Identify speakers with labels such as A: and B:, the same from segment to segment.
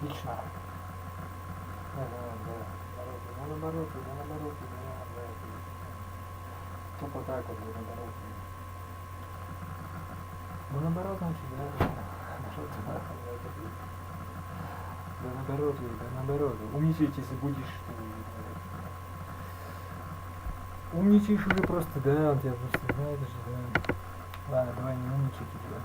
A: Отлично. Наоборот, тупо так вот, наоборот, значит, да. Наоборот. Умничать, если будешь. Умничаешь уже просто, да, он тебя просто знает уже, да. Ладно, давай не умничай тебя.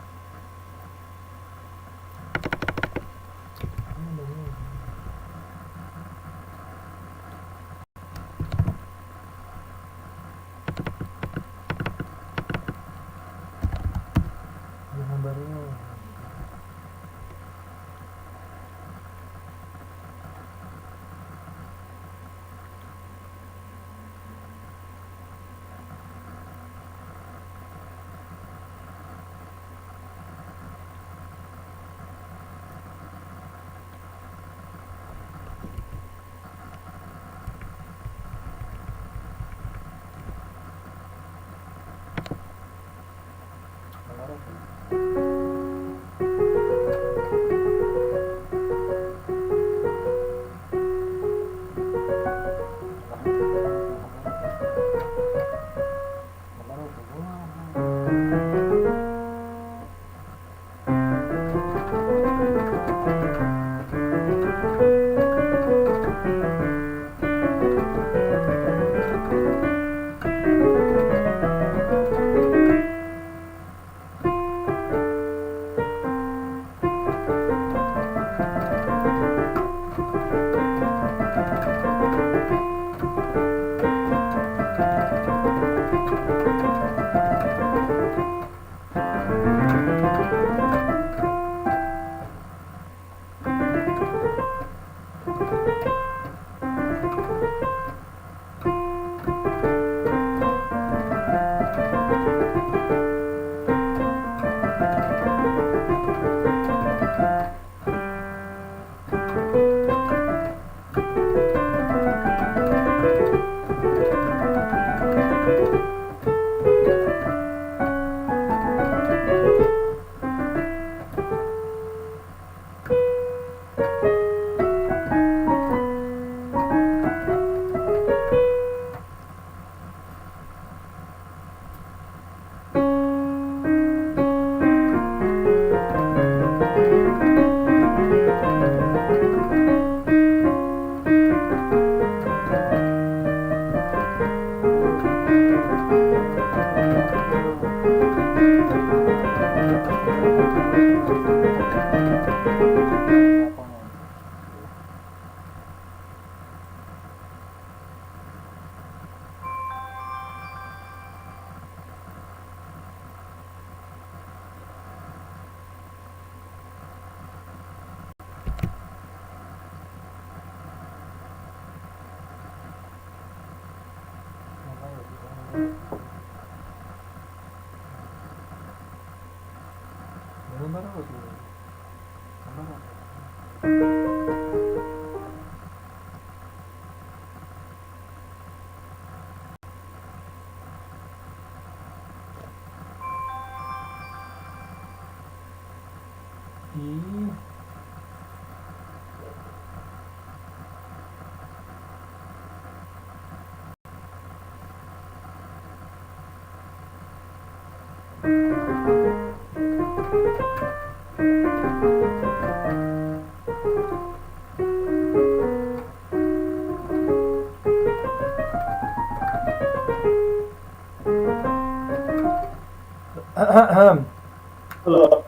B: Hello.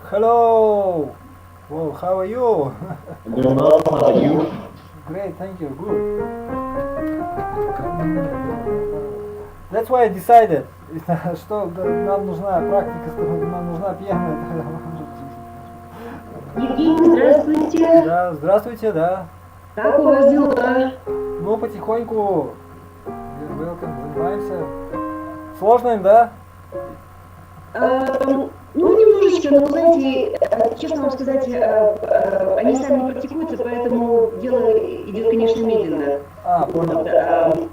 A: Hello. Whoa, how are you?
B: I'm doing well. How about you?
A: Great, thank you. Good. That's why I decided, что нам нужна практика, что нам нужна пьяная.
C: Евгений, здравствуйте.
A: Да, здравствуйте, да.
C: Как у вас дела?
A: Ну, потихоньку. Welcome, занимаемся. Сложно им, да?
C: Ну, немножечко, но, знаете, честно вам сказать, они сами не практикуются, поэтому дело идет, конечно, медленно.
A: Понял.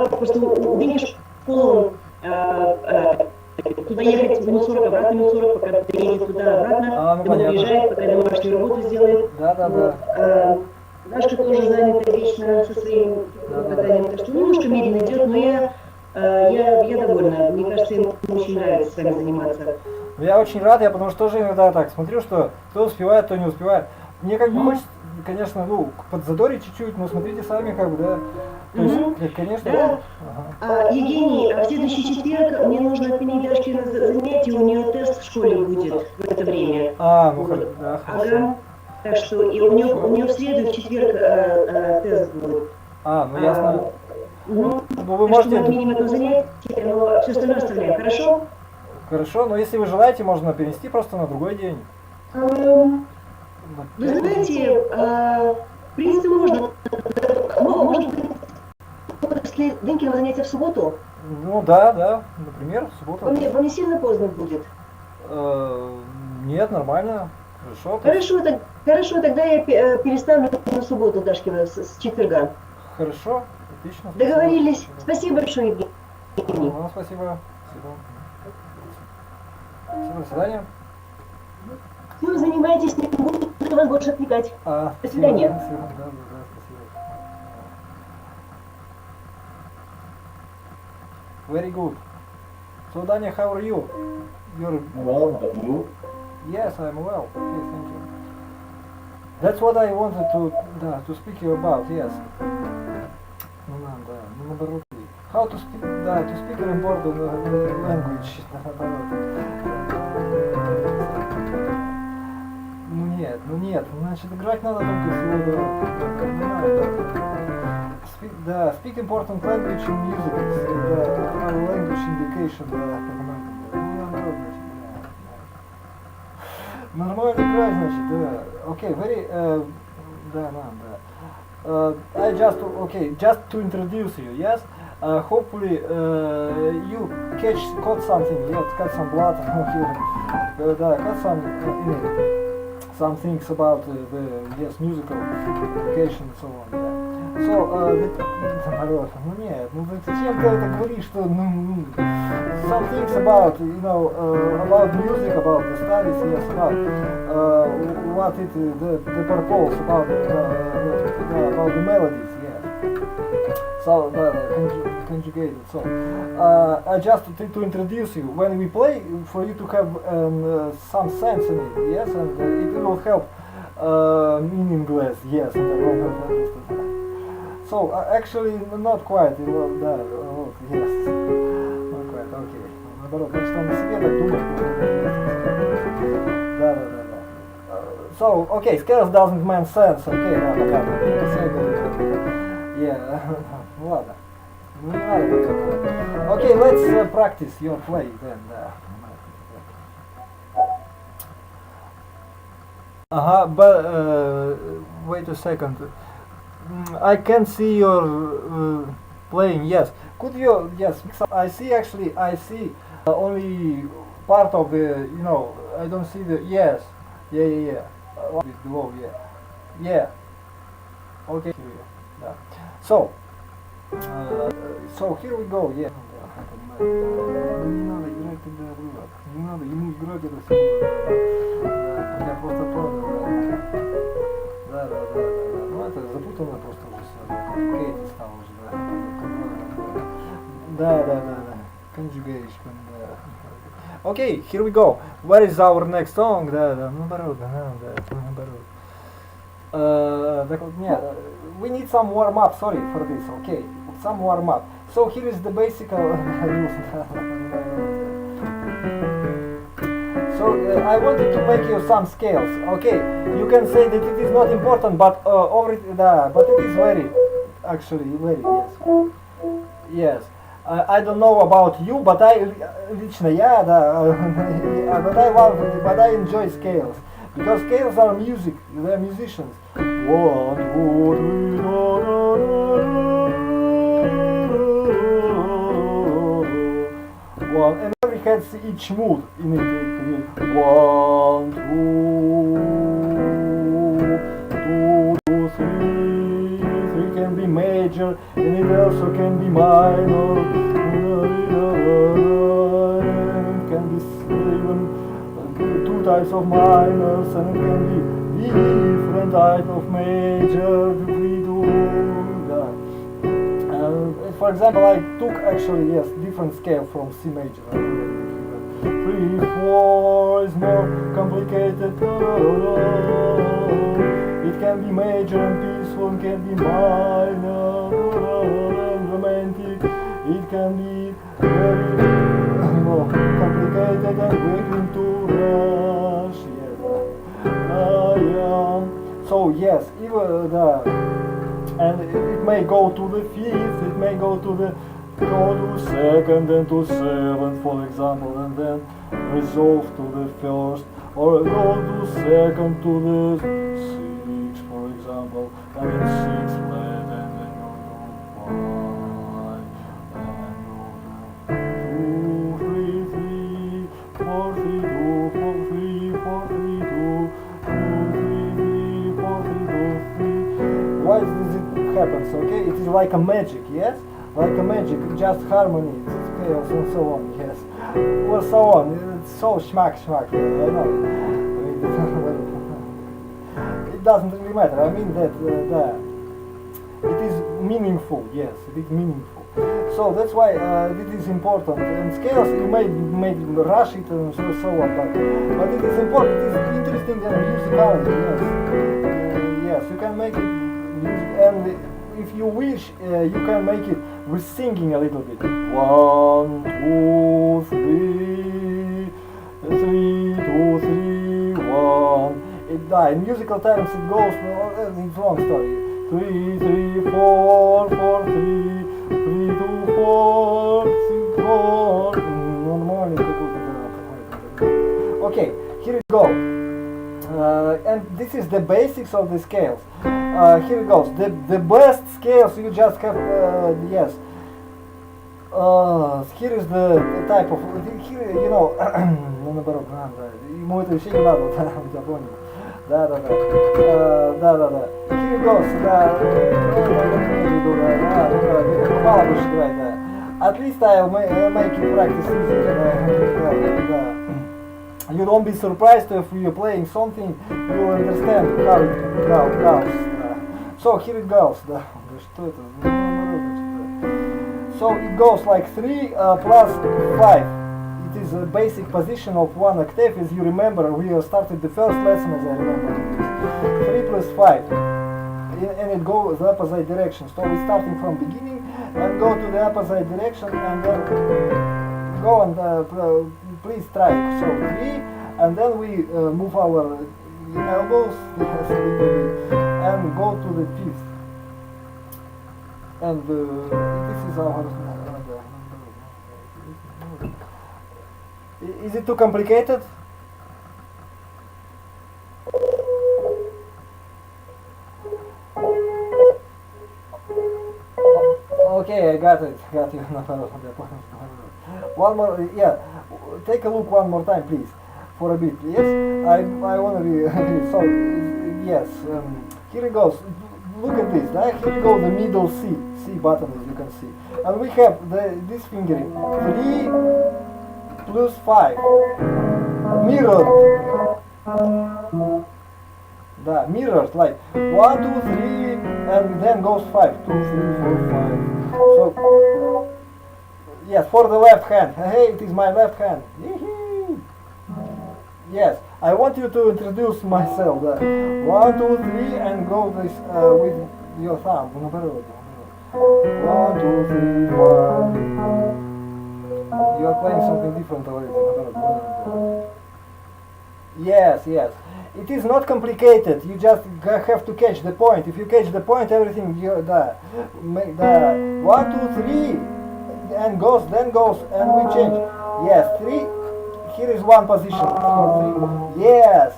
C: Просто у меня школу туда ехать минут 40, обратно минут 40, пока ты едешь туда-обратно, домой
A: понятно.
C: уезжает, пока домашнюю работу сделает.
A: Да.
C: Вот. Дашка тоже занята вечно со своим катанием, так что немножко медленно идет, но я довольна. Мне кажется, ему очень нравится с вами заниматься.
A: Я очень рад, я потому что тоже иногда так смотрю, что кто успевает, кто не успевает. Мне как бы хочется, конечно, ну, подзадорить чуть-чуть, но смотрите сами, как бы, да. То есть, конечно,
C: Да.
A: ага.
C: Евгений, в следующий четверг мне нужно отменить Дашки на занятие, у нее тест в школе будет в это время.
A: Ну
C: Вот.
A: да, хорошо.
C: Ага. Так что и у нее в среду и в четверг тест будет.
A: Ну ясно.
C: Ну,
A: вы можете...
C: отменим это занятие, но все остальное оставляем, хорошо?
A: Хорошо, но если вы желаете, можно перенести просто на другой день.
C: Вы знаете, в принципе, можно быть после Денькиного занятия в субботу.
A: Ну да, например, в субботу.
C: Вам не сильно поздно будет?
A: Нет, нормально, хорошо.
C: Хорошо, тогда я переставлю на субботу Дашкина с четверга.
A: Хорошо, отлично.
C: Договорились. Спасибо большое, Евгений.
A: Спасибо. Спасибо, до свидания.
C: Ну, занимайтесь, не буду вас больше отвлекать. До свидания.
A: Спасибо. Very good. So, Danya, how are you? You're...
B: Well, but you?
A: Yes, I'm well. Okay, thank you. That's what I wanted to speak you about, yes. How to speak, to speak an important language. Ну нет, значит, играть надо только всего speak important language in music, language indication, нормально играть, значит, окей, very, just to introduce you, yes, hopefully you caught something, caught some blood, caught some in it. Some things about the musical education and so on. Yeah. So, народ, нет, зачем ты это говоришь, что, some things about, about music, about the studies, yes, about what the purpose, about the melodies, yes. So, conjugated, so. Just to introduce you, when we play, for you to have some sense in it, yes, and it will help meaningless, yes. So, actually, not quite, yes. Not quite, okay. Наоборот, потому что он на себе так думает. Да. So, okay, scales doesn't make sense, okay, понятно. Yeah, ладно. Ну не надо такого. Okay, let's practice your play then. But wait a second. I can see your playing. Yes. Could you? Yes. I see only part of the. I don't see the. Yes. Yeah. Below. Yeah. Okay. Yeah. So here we go, yeah. Не надо играть тогда вывод. Не надо ему играть это все. Я просто понял, да. Ну это запутанно просто уже все. Кейт стал уже, да. Conjugation, да. Okay, here we go. What is our next song? Да. Наоборот. Нет, we need some warm up, sorry for this, okay, some warm up. So here is the basic rules. So I wanted to make you some scales, okay. You can say that it is not important, but but it is very, actually very, yes. I don't know about you, but лично я, but I enjoy scales. Because scales are music, they are musicians. 1, 2, 3, one, and every has each mood in it. 1, 2, 3 can be major, and it also can be minor. It can types of minors, and it can be different type of major we do that. For example, I took actually different scale from C major. 3/4 is more complicated. It can be major and peaceful, it can be minor and romantic. It can be very complicated and waiting to rush. So yes, even and it may go to the fifth, it may go to second and to seventh, for example, and then resolve to the first, or go to second to the sixth, for example, and then sixth flat, and then go to 5, and then go to 2, 3, 3, 4, 3, 2, 4, 3, 4, 3, 2, 2, 3, 3, 4, 3, 2, 3. Why does it happens? Okay, it is like a magic, yes? Like a magic, just harmony, scales and so on, yes. Or so on, it's so schmack, yeah, I know. It doesn't really matter, I mean that it is meaningful, yes, it is meaningful. So that's why it is important. And scales, you may rush it and so on, but it is important, it is interesting and musicality, yes. Yes, you can make it music, and if you wish, you can make it with singing a little bit. 1, 2, 3, 3, 2, 3, 1. In musical terms it goes, it's a long story. 3, 3, 4, 4, 3, 3, 2, 4, 6, 4. Okay, here it goes. And this is the basics of the scales. Here it goes. The best scales you just have, yes. Here is the type of, here, you know, ему это еще не надо, я понял. Да. Here it goes, мало больше играть, да. At least I'll make it practice easy, да. You don't be surprised if you're playing something, you understand how it goes. So here it goes. So it goes like 3 plus 5. It is a basic position of one octave. As you remember, we started the first lesson, as I remember. 3 plus 5. And it goes the opposite direction. So we're starting from beginning and go to the opposite direction and then go and please try. So 3, and then we move our elbows and go to the 5th. And this is our. Is it too complicated? Okay, I got it. Got you. One more, yeah. Take a look one more time, please, for a bit. Yes, I want to be. So yes, here it goes. Look at this. Here you go, the middle C button, as you can see, and we have this fingering 3 plus 5 mirrored. Mirrored like 1, 2, 3, and then goes 5. 2, 3, 4, 5. So yes, for the left hand. Hey, it is my left hand. Yes, I want you to introduce myself. 1, 2, 3, and go this with your thumb. 1, 2, 3, 1. You are playing something different already. Yes. It is not complicated. You just have to catch the point. If you catch the point, everything you're there. 1, 2, 3, and goes, then goes, and we change. Yes, 3. Here is one position. 4, 3. Yes,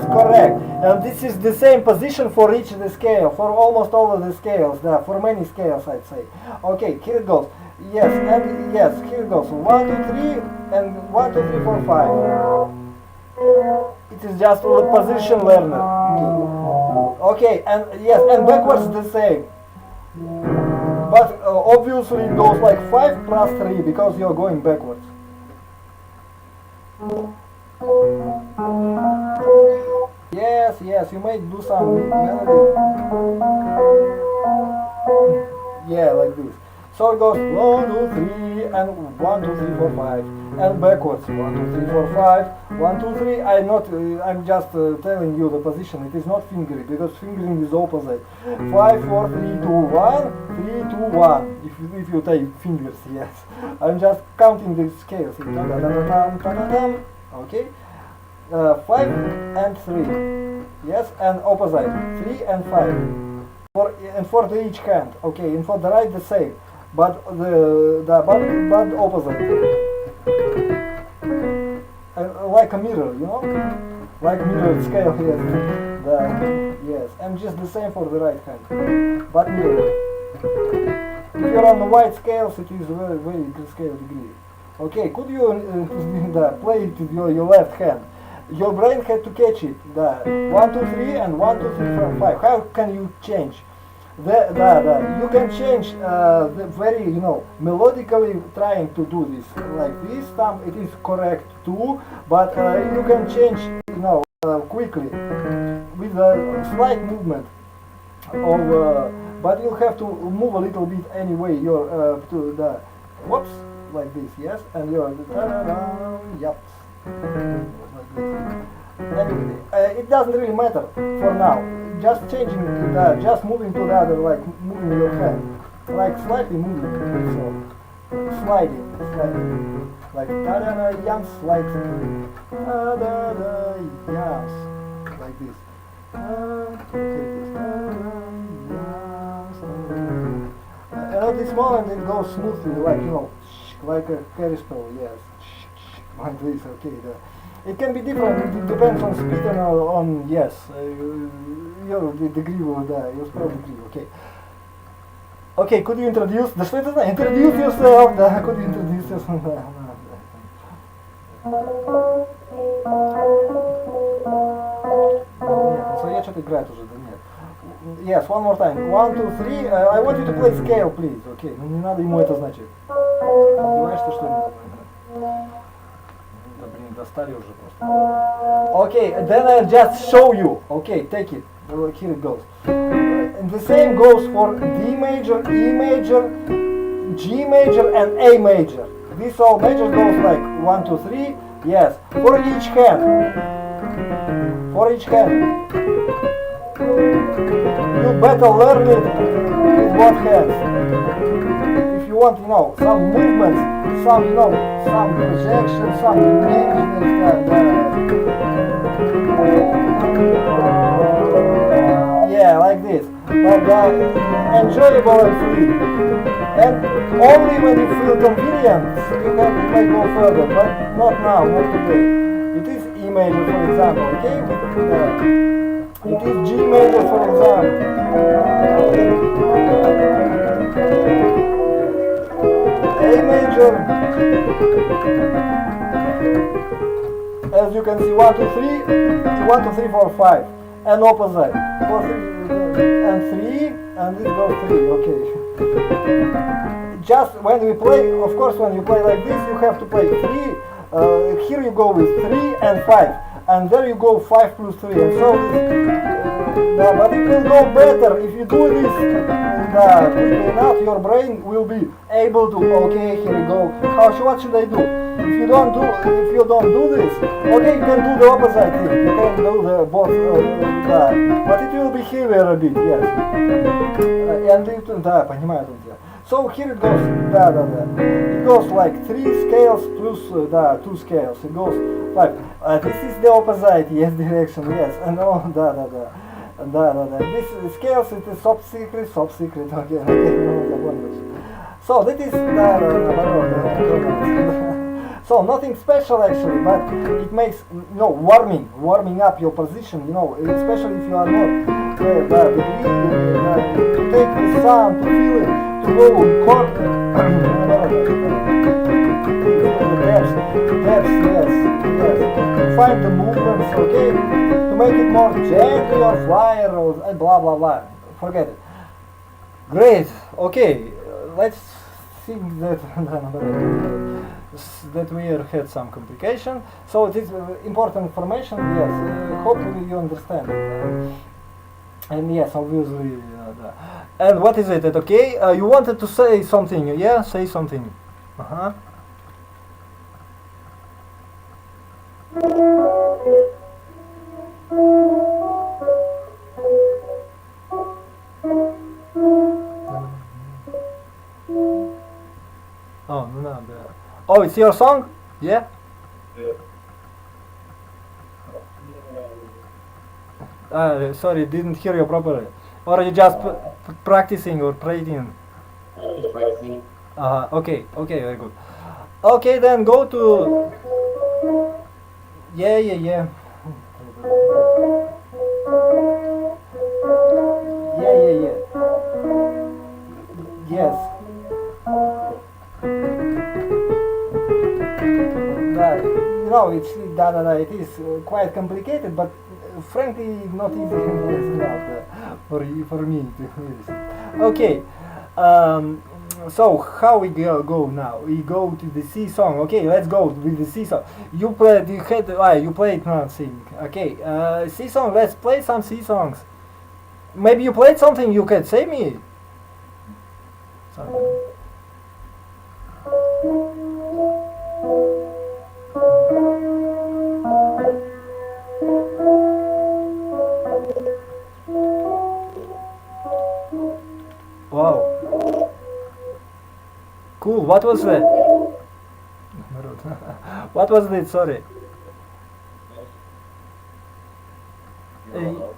A: correct. And this is the same position for each of the scale, for almost all of the scales, for many scales, I'd say. Okay, here it goes. Yes, and yes, here it goes. 1, 2, 3, and 1, 2, 3, 4, 5. It is just a position learner. Okay, and yes, and backwards the same. But obviously it goes like 5 plus 3 because you're going backwards. Yes, you may do some melody. Yeah, like this. So it goes 1, 2, 3, and 1, 2, 3, 4, 5, and backwards 1, 2, 3, 4, 5, 1, 2, 3. I'm just telling you the position. It is not fingering because fingering is opposite. 5, 4, 3, 2, 1, 3, 2, 1. If you take fingers, yes. I'm just counting the scales. Okay. 5 and 3. Yes, and opposite 3 and 5. For the each hand. Okay, and for the right the same. But but opposite, like a mirror, you know, like a mirror scale. Yes, yes, and just the same for the right hand, but mirror. If you're on the white scales, it is very scale degree. Okay, could you play it with your left hand? Your brain had to catch it. 1, 2, 3, and 1, 2, 3, 4, 5. How can you change? You can change very, melodically trying to do this like this. It is correct too, but you can change, quickly with a slight movement of, but you have to move a little bit anyway. Your to the whoops like this, yes, and your yep. Anyway, it doesn't really matter for now. Just changing, just moving to the other, like moving your hand, like slightly moving, so sliding, like da-da-da yams, like da-da-da yams, like this. And at this moment it goes smoothly, like like a carousel, yes, like this. Okay. It can be different, it depends on speed and on, yes, your degree, your spell degree, okay. Okay, could you introduce, introduce yourself, could you introduce yourself? So я что-то играет уже, да нет. Yes, one more time. 1, 2, 3, I want you to play scale, please, okay. Ну не надо ему это значит. Понимаешь, что ли? Да блин, достали уже просто. Okay, then I'll just show you. Okay, take it. Here it goes. And the same goes for D major, E major, G major, and A major. This all major goes like 1, 2, 3. Yes, for each hand. For each hand. You better learn it with one hand. If you want, some movements, some projection, some arrangements, yeah, like this. But enjoyable and free. And only when you feel convenient, you may go further, but not now, not today. It is E major, for example, okay? It is G major, for example. A major, as you can see, 1, 2, 3, 1, 2, 3, 4, 5, and opposite, 4, 3, and 3, and this goes 3, okay. Just when we play, of course, when you play like this, you have to play 3, here you go with 3 and 5, and there you go 5 plus 3, and so but it will go better if you do this quickly enough. Your brain will be able to, okay, here you go. What should I do? If you don't do this, okay, you can do the opposite thing. You can do the both, but it will be heavier a bit, yes. And it, понимаю, so here it goes, it goes like 3 scales plus 2 scales. It goes 5. This is the opposite, yes, direction, yes, and all, This scales, it is top secret, okay, So that is, so nothing special actually, but it makes, warming up your position, especially if you are not to take the sound, to feel it, to go chord, the depths, yes, to find the movements, okay, to make it more gently or flyer or blah blah blah, forget it. Great, okay, let's sing that. that we had some complication. So it is important information. Yes, hopefully you understand it. And yes, obviously. And what is it? That okay? You wanted to say something? Yeah, say something. Uh-huh. Oh, no. Oh, it's your song? Yeah? Sorry, didn't hear you properly. Or are you just practicing or praying?
B: Just practicing.
A: Okay, very good. Okay, then go to... Yeah. Yeah. Yes. You know, it is quite complicated, but frankly not easy for me to use. Okay, so how we go now? We go to the C song. Okay, let's go with the C song. You played nothing. Okay, C song. Let's play some C songs. Maybe you played something. You can say me. Something. Wow. Cool. What was that? What was that? Sorry. You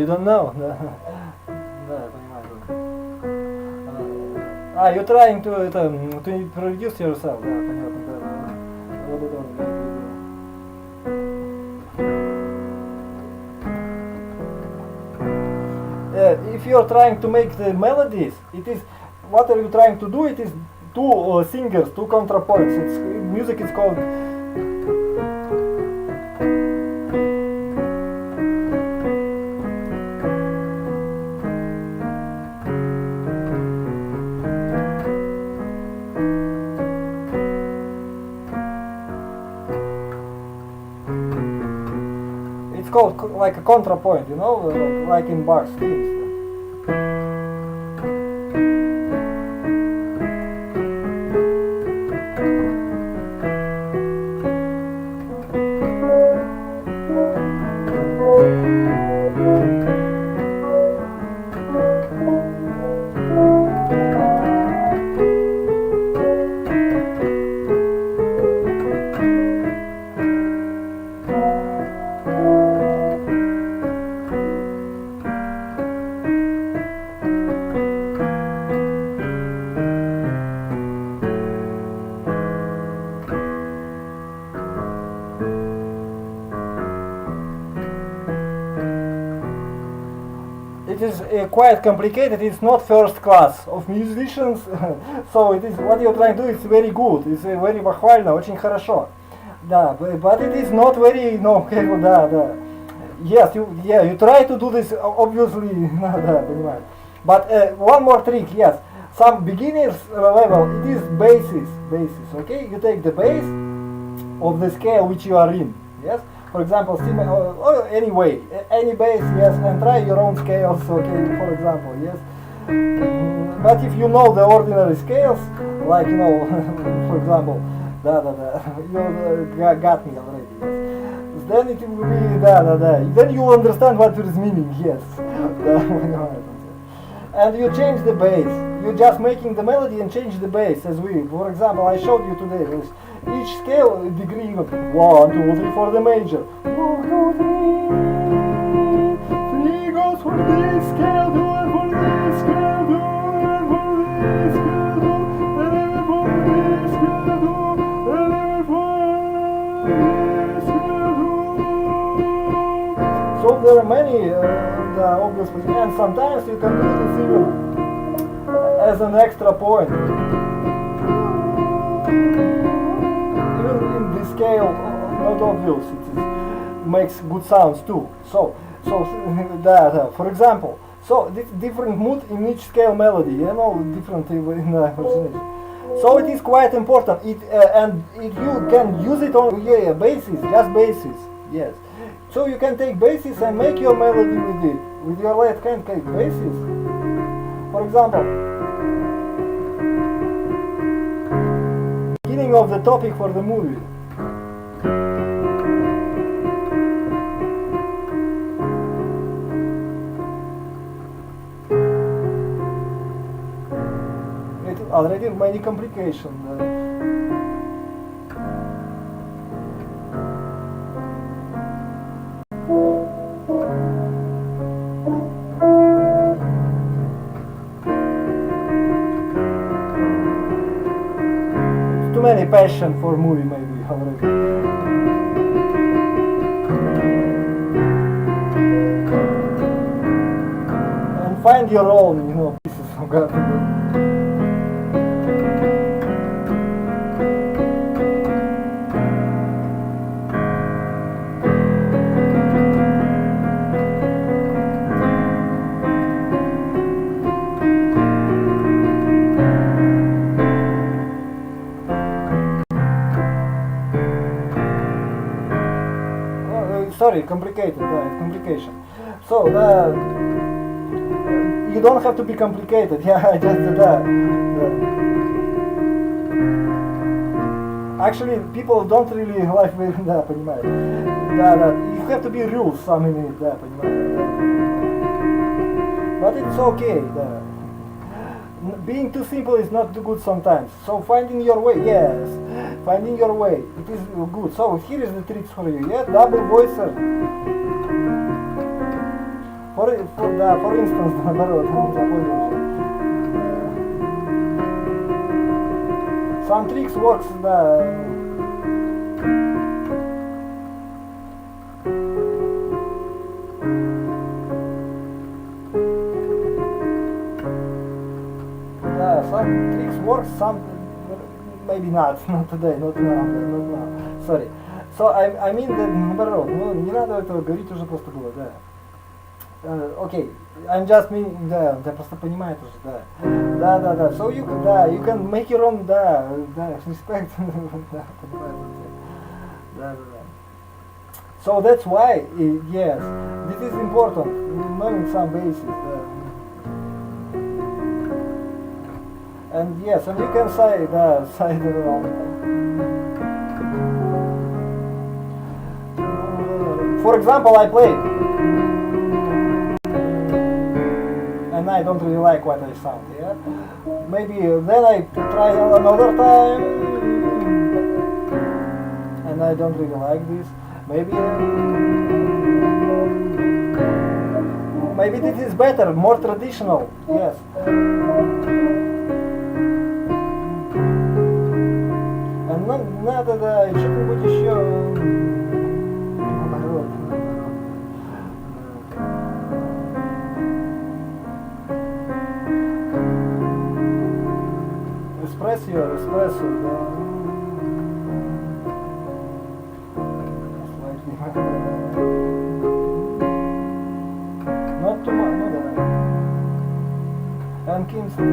A: don't know? You're trying to introduce yourself. If you're trying to make the melodies, it is what are you trying to do? It is two singers, two contrapoints. Music is called. It's called like a contrapoint, you know, like in Bach's themes. It is quite complicated. It's not first class of musicians, so it is what you're trying to do is very good. It's very похвально, очень хорошо. Да, but it is not very, да. Yes, you try to do this obviously, да, понимаю. But one more trick, yes. Some beginners level, it is basis, okay? You take the bass of the scale which you are in, yes? For example, anyway, any bass, yes, and try your own scales, okay, for example, yes. But if you know the ordinary scales, like, for example, you got me already, yes. Then it will be, then you understand what it is meaning, yes. And you change the bass. You're just making the melody and change the bass, as for example, I showed you today. Each scale degree, 1, 2, 3 for the major. 1, 2, 3. 3 goes for this scale, 2 for this scale, 2 for this scale, 2 for this scale, 2 for this scale. So there are many obviously, and sometimes you can do this even as an extra point. Scale, not obvious, it makes good sounds too. So for example, so this different mood in each scale melody, different in the So it is quite important. And you can use it on basses, just basses. Yes. So you can take basses and make your melody with it, with your left hand. Take basses. For example, beginning of the topic for the movie. Already many complications. It's too many passion for movie maybe already. And find your own, pieces of garbage. Sorry, complicated, complication. So, you don't have to be complicated, yeah, just Actually, people don't really like, понимаете, you have to be rules, some in it, понимаете, but it's okay, Being too simple is not too good sometimes, so finding your way, yes. Finding your way, it is good. So here is the tricks for you. Yeah, double voicer. For instance, наоборот, some tricks works. Some tricks work. Some. Maybe not today, not now, sorry. So I mean that, наоборот, не надо этого говорить, уже просто было, Okay, I'm just meaning, просто понимает уже, да. So you can make your own, respect, So that's why, yes, this is important, knowing some basics, And yes, and you can say side around. For example, I play, and I don't really like what I sound. Yeah, maybe then I try another time, and I don't really like this. Maybe this is better, more traditional. Yes. Надо, и что-нибудь еще. Наоборот. Эспрессо, Not too much, And Kingston.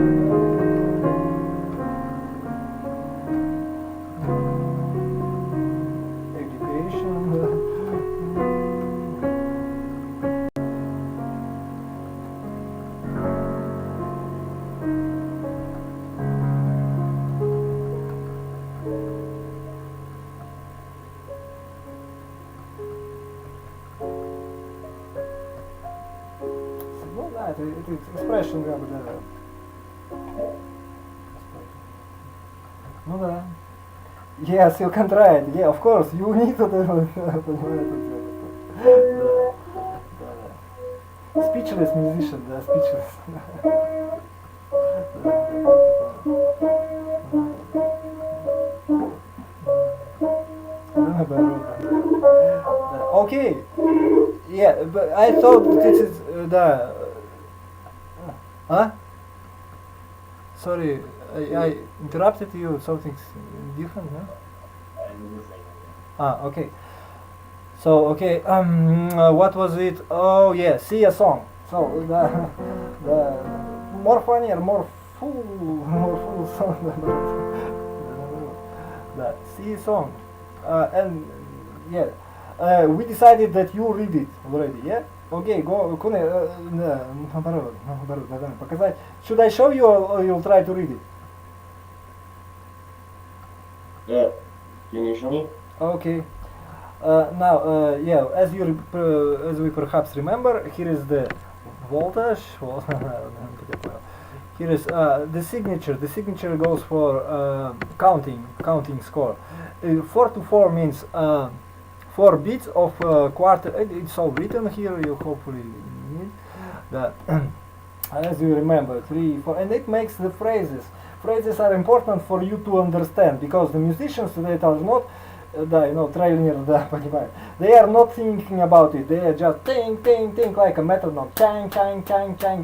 A: It is expression, Yes, you can try it. Yeah, of course, you need to do it. Speechless musician, speechless. Okay. Yeah, but I thought this is Huh? Sorry, I interrupted you. Something different, no? Okay. So, okay. What was it? Oh, yeah. See a song. So the more funnier, more full song. That C song, and yeah, we decided that you read it already. Yeah. Okay, go. Показать. Should I show you or you'll try to read it?
B: Yeah. Can you show me?
A: Okay. Now, yeah, as we perhaps remember, here is the voltage. Here is the signature. The signature goes for counting score. 4 to 4 means 4 beats of quarter. It's all written here. You hopefully need that. As you remember, 3, 4, and it makes the phrases. Phrases are important for you to understand because the musicians today are not, they are not thinking about it. They are just ting like a metronome, chang,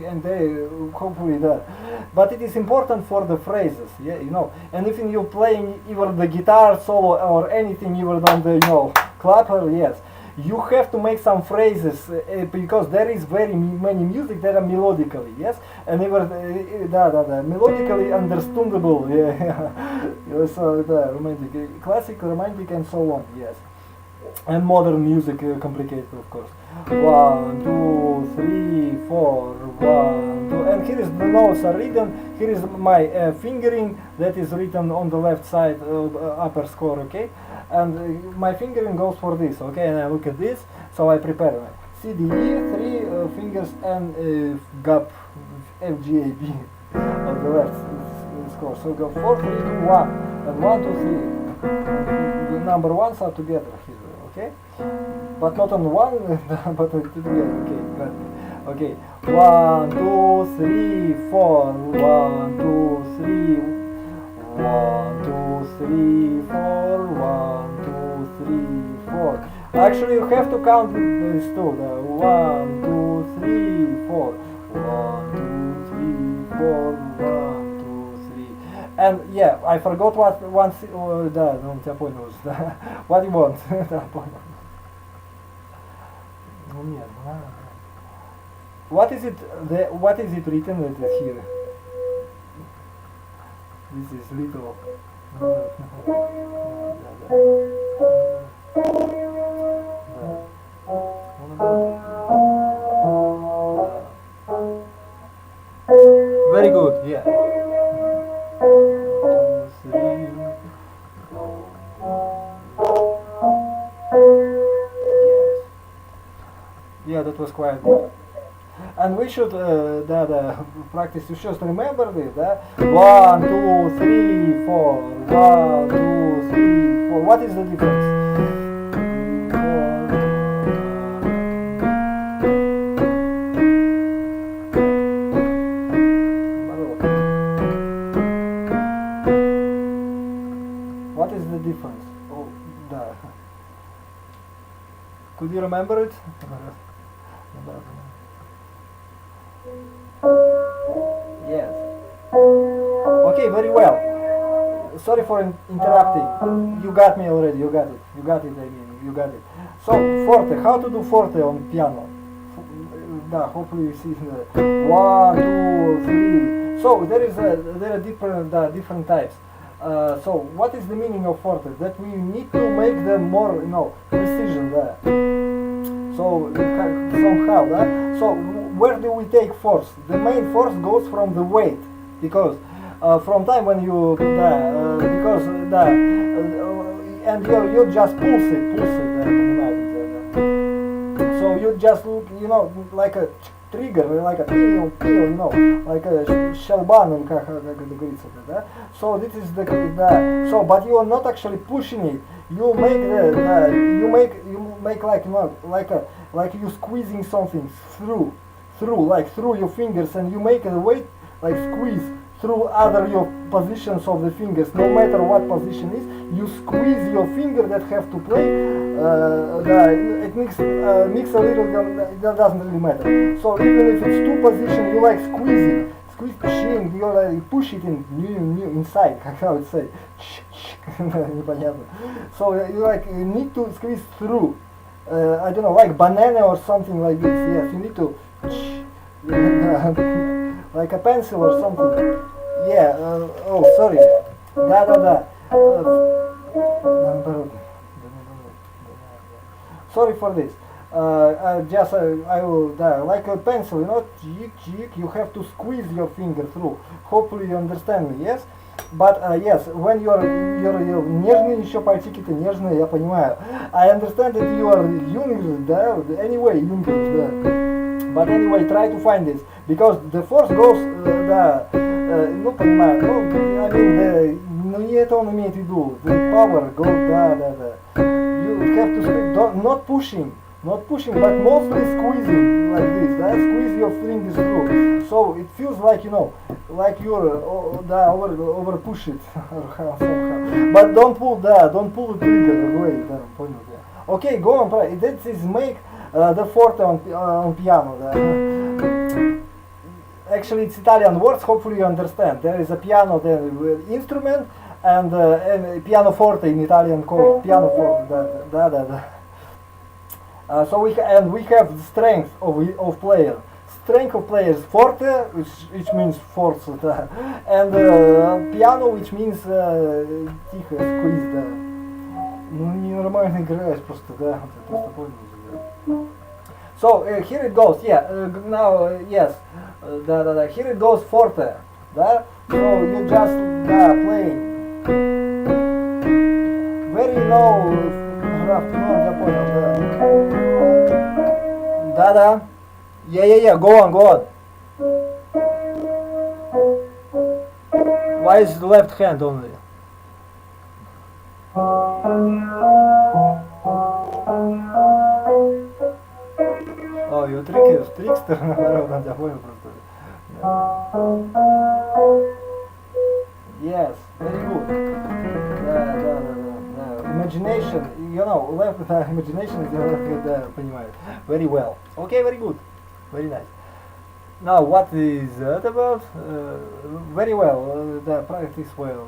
A: and they hopefully that. But it is important for the phrases, yeah, And if you're playing either the guitar solo or anything, even on the clapper, yes. You have to make some phrases because there is very many music that are melodically, yes, and even melodically understandable, yeah. So the romantic, classic, romantic, and so on, yes, and modern music complicated, of course. 1, 2, 3, 4, 1, 2, and here is the notes are written. Here is my fingering that is written on the left side upper score, okay. And my fingering goes for this, okay, and I look at this, so I prepare my C, D, E, 3 fingers, and GUB, F, G, A, B on the left score. So go 4, 3, 2, 1, and 1, 2, 3. The number ones are together here, okay? But not on one, but together, okay, got it. Okay, 1, 2, 3, 4, 1, 2, 3. 1, 2, 3, 4, 1, 2, 3, 4. Actually, you have to count these two. 1, 2, 3, 4. 1, 2, 3, 4. 1, 2, 3. And yeah, I forgot what once. Да, ну тебя понял уже. What you want? Да, понял. Ну нет, What is it? What is it written here? This is little. Very good, yeah. 1, 2, 3. Yes. Yeah, that was quite good. And we should practice. You should remember this. 1, 2, 3, 4. 1, 2, 3, 4. What is the difference? What is the difference? Oh, could you remember it? Yes. Okay, very well. Sorry for interrupting. You got me already. You got it. You got it. I mean, you got it. So forte. How to do forte on piano? Hopefully you see the 1, 2, 3. So there are different types. So what is the meaning of forte? That we need to make them more, precision there. So somehow, so where do we take force? The main force goes from the weight, because from time when you and you just pulse it. So you just look, like a trigger, like a peel, like a shellban, как говорится, да? So this is so, but you are not actually pushing it. You make you make like you squeezing something through your fingers, and you make the weight like squeeze through other your positions of the fingers. No matter what position is, you squeeze your finger that have to play. It mix a little. That doesn't really matter. So even if it's two positions, you like squeeze pushing, you push it inside. How would say? Непонятно. So you need to squeeze through. I don't know, like banana or something like this. Yes, you need to like a pencil or something. Yeah, oh, sorry. Да. Наоборот. Sorry for this. I will, like a pencil, you know, you have to squeeze your finger through. Hopefully you understand me, yes? But yes, when you're нежный, еще пальчики-то нежные, я понимаю. I understand that you are юнгер, да, anyway, юнгер, да. But anyway, try to find this, because the force goes, ну, понимаю, ну, I mean, ну, не это он имеет в виду, the power goes, да. You have to squeeze, not pushing, but mostly squeezing, like this, да, squeeze your fingers through, so it feels like, you know, like you're, over push it, somehow, but don't pull the trigger away, да, понял, да. Okay, go on, try, this is make the forte on piano, да. Actually, it's Italian words, hopefully you understand. There is a piano, then instrument, and pianoforte in Italian called pianoforte. So we have the strength of player. Strength of player is forte, which means force, and piano, which means тихо, squeeze, да. Ну, ненормально играешь просто, да, просто понял. So here it goes, yeah, now, yes, here it goes forte, да, so you just, playing. Very low, я понял, да. Yeah, go on. Why is the left hand only? Oh, you're trickster, наоборот, я понял просто. Yes, very good. Imagination, you know, left imagination is left, понимаю. Very well. Okay, very good. Very nice. Now, what is that about? Very well, practice well.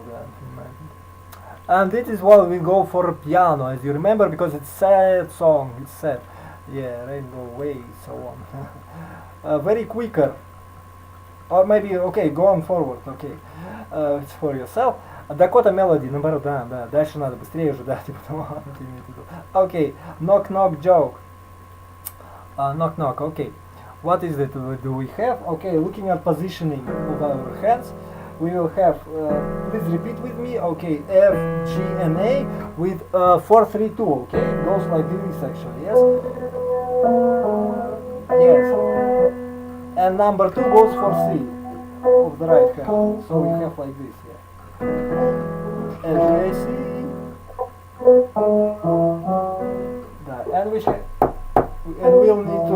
A: And this is what we go for piano, as you remember, because it's sad song, it's sad. Yeah, rainbow way, so on. Very quicker. Or maybe, okay, go on forward, okay. It's for yourself. Dakota melody, наоборот, да, дальше надо быстрее уже, да, типа того. Okay, knock joke. Knock, okay. What is it do we have? Okay, looking at positioning of our hands, we will have, please repeat with me, okay, F, G, and A with 4-3-2, okay? It goes like this actually, yes? Yes. And number 2 goes for C of the right hand. So we have like this, yeah. F, G, A, C. And we should, and we'll need to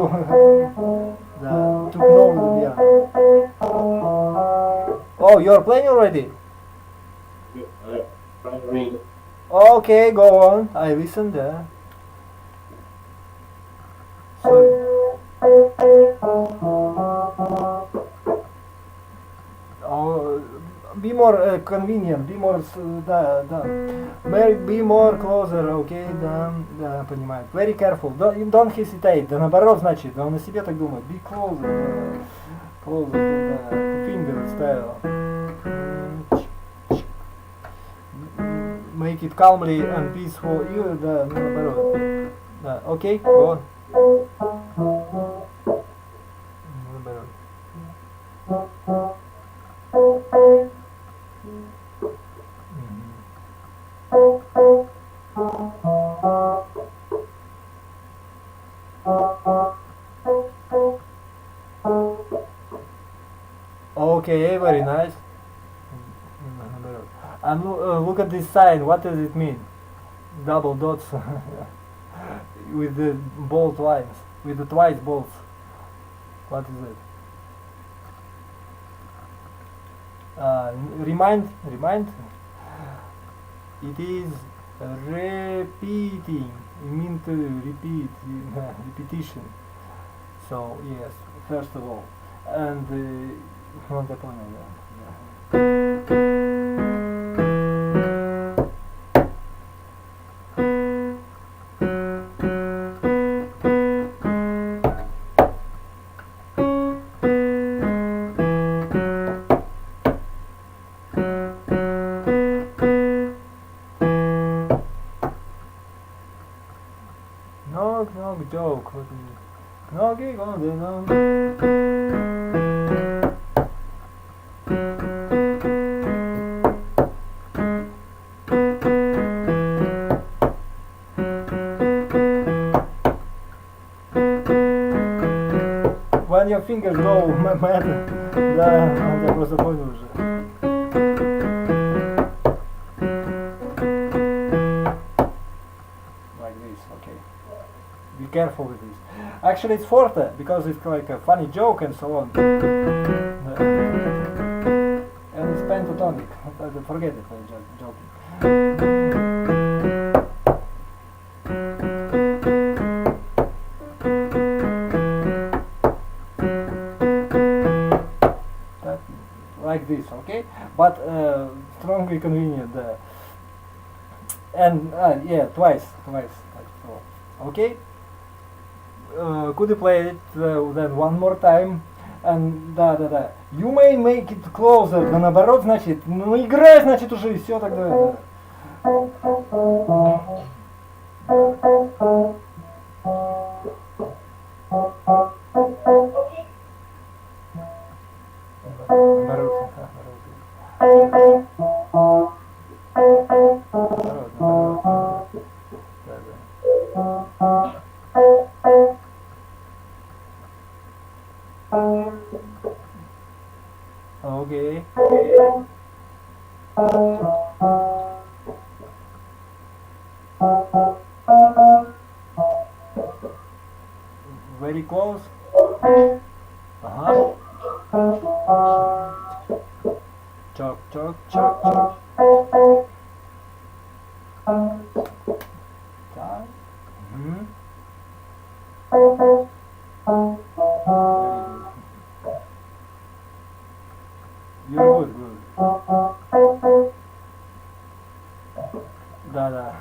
A: know the piano. Oh, you're playing already? Okay, go on. I listened there. Sorry. Oh, be more convenient, be more, be more closer, okay, да, понимаю. Very careful, don't hesitate, да, наоборот, значит, да, он о себе так думает. Be closer, да, finger style. Make it calmly and peaceful, да, наоборот. Да, okay, go on. Okay, very nice. And look at this sign. What does it mean? Double dots with the bold lines, with the twice bolts. What is it? Remind. It is repeating. It means to repeat, repetition. So yes, first of all, and not the point of that. Knock, knock, joke. Knocking on the door. When your fingers go mad, да, я просто понял уже. Like this, okay. Be careful with this. Actually, it's forte because it's like a funny joke and so on. And it's pentatonic. Forget it, I'm just joking. Like this, okay? But strongly convenient. And yeah, twice. Like so. Okay? Could you play it then one more time? And да. You may make it closer. Да наоборот, значит, ну играй, значит, уже и все тогда. Да. Okay. Very close. Chop, chop, chop, chop. You're good. Да.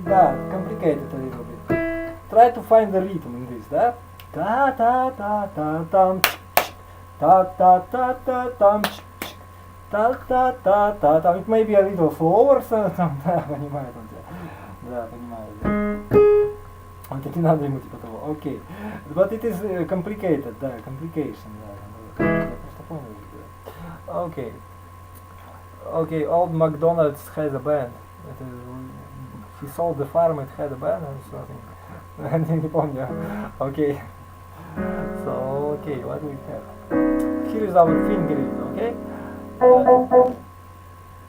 A: Да, complicated a little bit. Try to find the rhythm in this, да? Та-та-та-та-там, та-та-та-та-там, та-та-та-та-там. It may be a little slower, там, да, понимает он тебя. Да, понимаю. Вот не надо ему типа того. Окей. But it is complicated, да, complication, да. Я просто понял. Okay. Okay, old McDonald's has a band. He sold the farm, it had a band or something. Не помню. Okay. So, okay, what do we have? Here is our fingering, okay?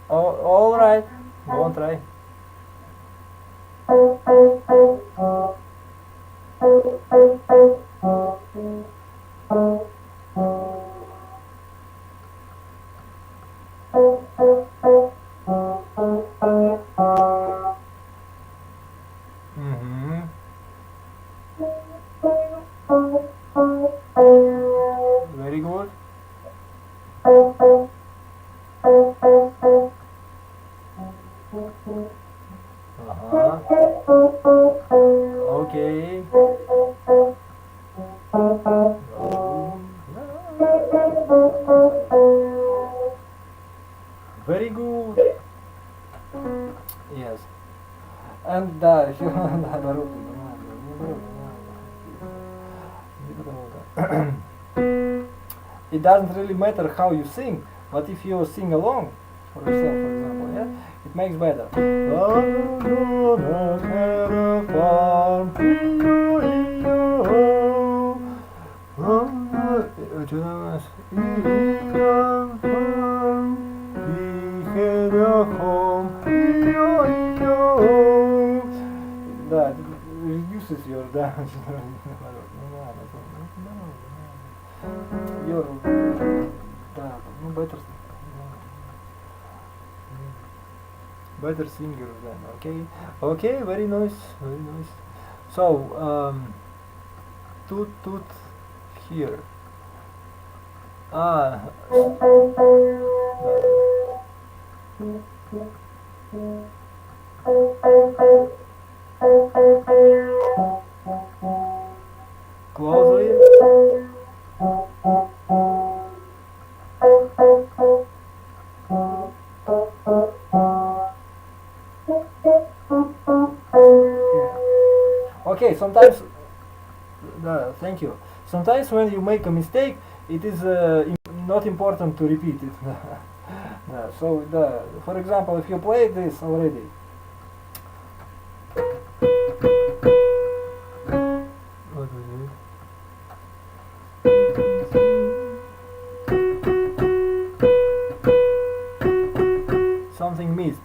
A: All right. Go on, try. Very good. Okay. Very good. Yes. And it doesn't really matter how you sing, but if you sing along for yourself, for example, yeah, it makes better. Да, it reduces your damage. Your, да, ну, better singer then, okay? Okay, very nice, very nice. So, toot here. Closely. Okay, sometimes. Thank you. Sometimes when you make a mistake, it is not important to repeat it. So, for example, if you play this already. Something missed.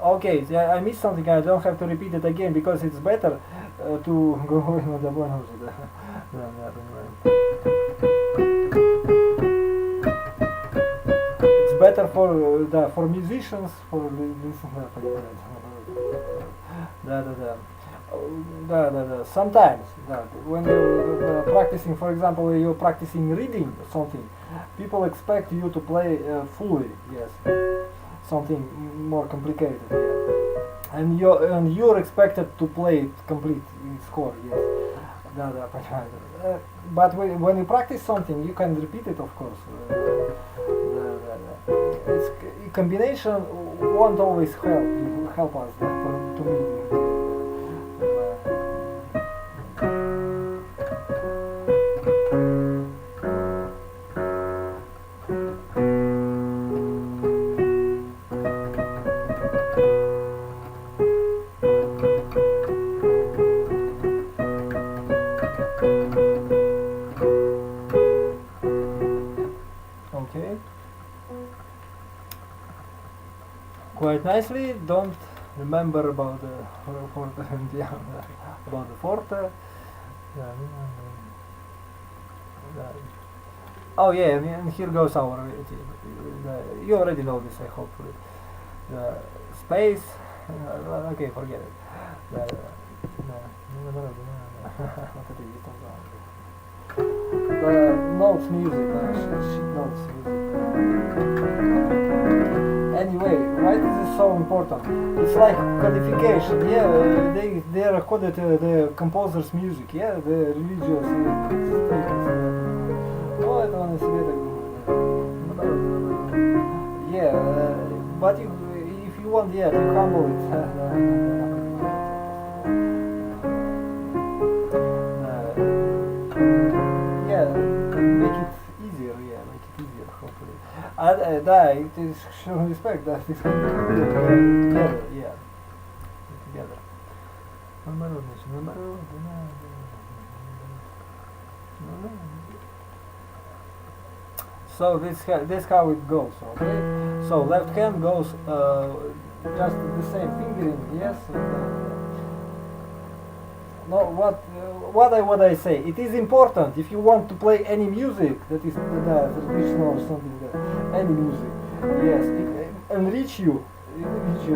A: Okay, I missed something. I don't have to repeat it again because it's better to go on the bonus. It's better for musicians, for sometimes when you're practicing, for example, you're practicing reading something, people expect you to play fully, yes, something more complicated, yeah. And you're expected to play it complete in score, yes. But when you practice something, you can repeat it, of course. It's combination won't always help us to me. Okay. Quite nicely. Don't remember about the forte and about the forte. Oh yeah, and here goes our. You already know this, I hope. The space. Okay, forget it. The notes music, shit notes music. Anyway, why this is so important? It's like codification, yeah, they recorded the composer's music, yeah, the religious statements. Oh, это он себе так думает. Yeah, but if you want, yeah, to humble it. Make it easier, hopefully. It is showing respect that it's together, yeah. Together. So this how it goes, okay? So left hand goes just the same fingering, yes. No, what I say? It is important if you want to play any music that is traditional or something, any music, yes, it enrich you, if you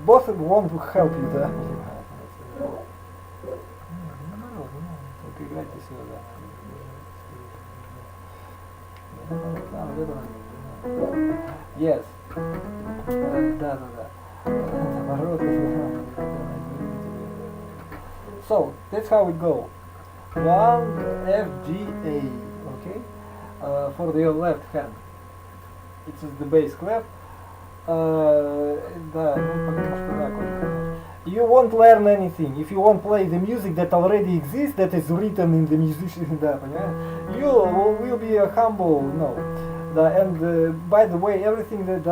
A: both want to help you, yes. So that's how it goes. 1 F G A, okay, for your left hand. It is the bass clef. You won't learn anything if you won't play the music that already exists, that is written in the musician. You will be a humble, no. And by the way, everything that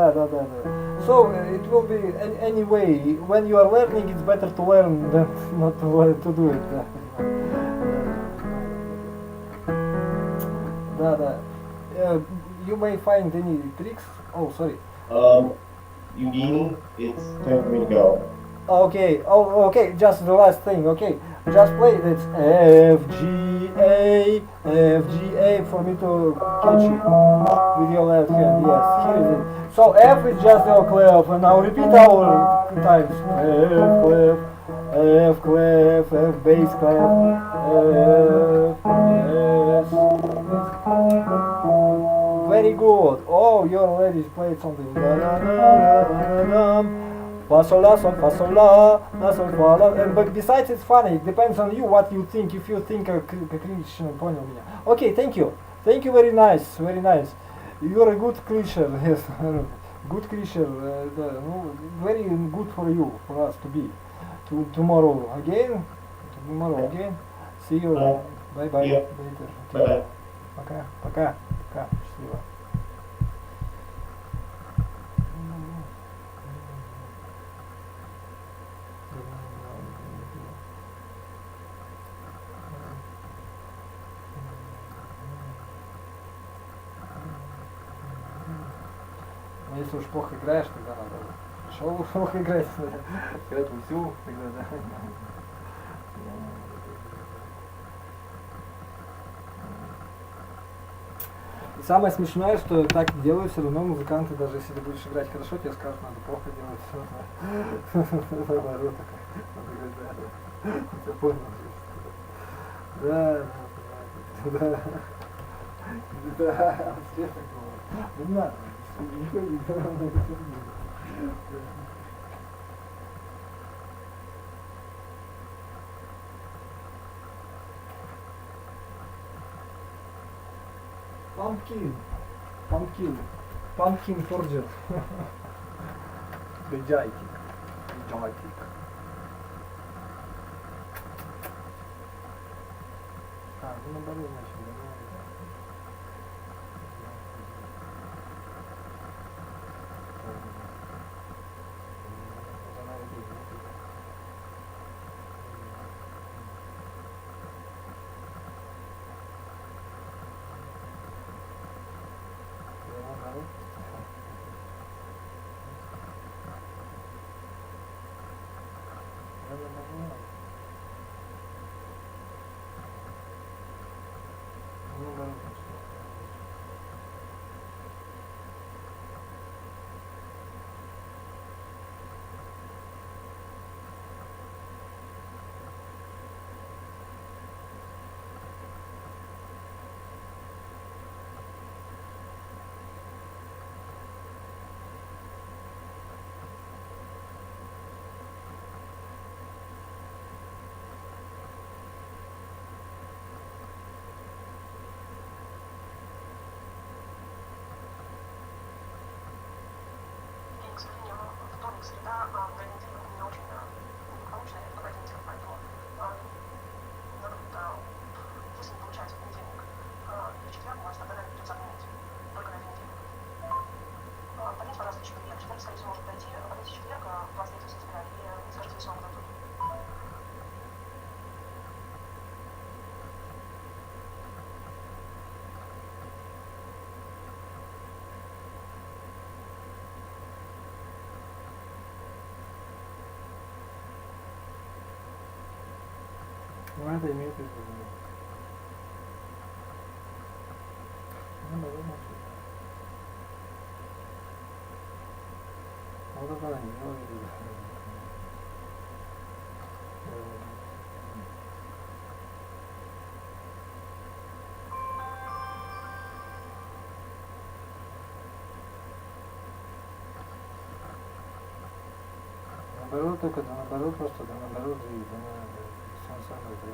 A: so it will be anyway. When you are learning, it's better to learn than not to do it. You may find any tricks. Oh, sorry.
B: Eugene, it's time for me to go.
A: Okay. Oh, okay. Just the last thing. Okay. Just play that F G A for me to catch it with your left hand. Yes, here it is. So F is just the clef, and now repeat our times. F clef, F bass clef, F, yes. Very good. Oh, you already played something. Fa sol la, sol fa la. But besides, it's funny. It depends on you what you think. If you think Christian, понял меня. Okay, thank you very nice. You're a good creature. Yes. Good creature, да, ну, very good for you, for us to be. Tomorrow again. See you. Bye bye.
B: Yeah.
A: Later.
B: Bye-bye.
A: Пока. Пока. Счастливо. Но если уж плохо играешь, тогда надо. Шел плохо играть, когда всю, тогда да. И самое смешное, что так делают все равно музыканты, даже если ты будешь играть хорошо, тебе скажут, надо плохо делать. Наоборот, надо играть, да. Я понял. Да, да. Да, все так было. Не надо. Pumpkin forger. Беджайтик. Ну наоборот, значит,
D: К сожалению, вторник, среда, в этой неделе у меня очень благополучная, какая-то неделя, поэтому надо будет, если не получается в понедельник или в четверг, у нас тогда придется отменить только на этой неделе. Подайте, пожалуйста, четверг. Четверг, скорее всего, может пройти. Подайте четверг, 23 сентября, и скажите, если вам дадут.
A: Ну это имеет в виду. Ну, наверное, вот это не видно. Наоборот, только да, наоборот, просто да, наоборот, и да, сам самое, да.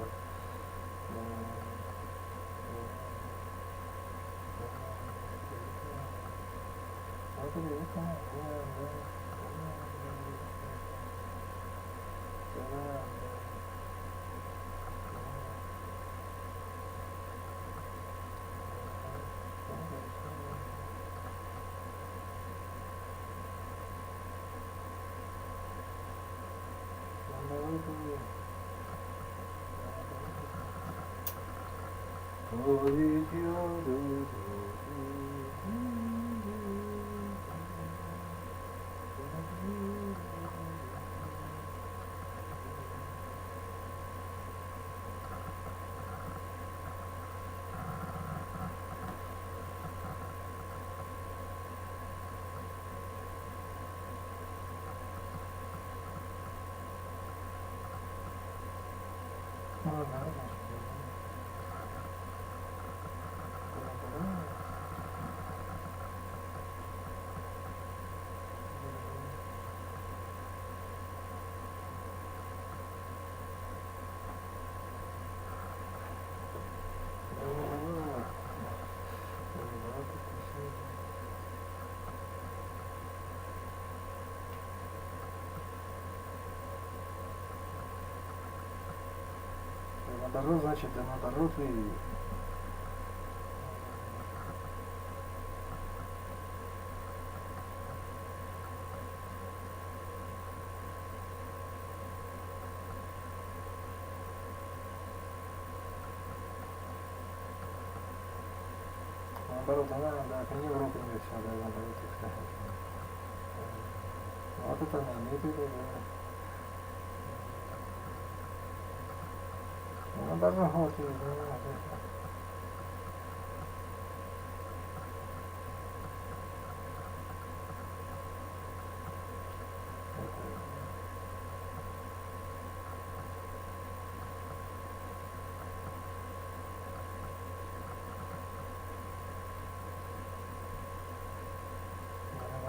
A: Ну, да, наоборот, значит, да наоборот и... Наоборот, она, да, к ней в руку не все, да, наоборот, так сказать. Вот это она имеет в виду, да. Наоборот, вот, и, да.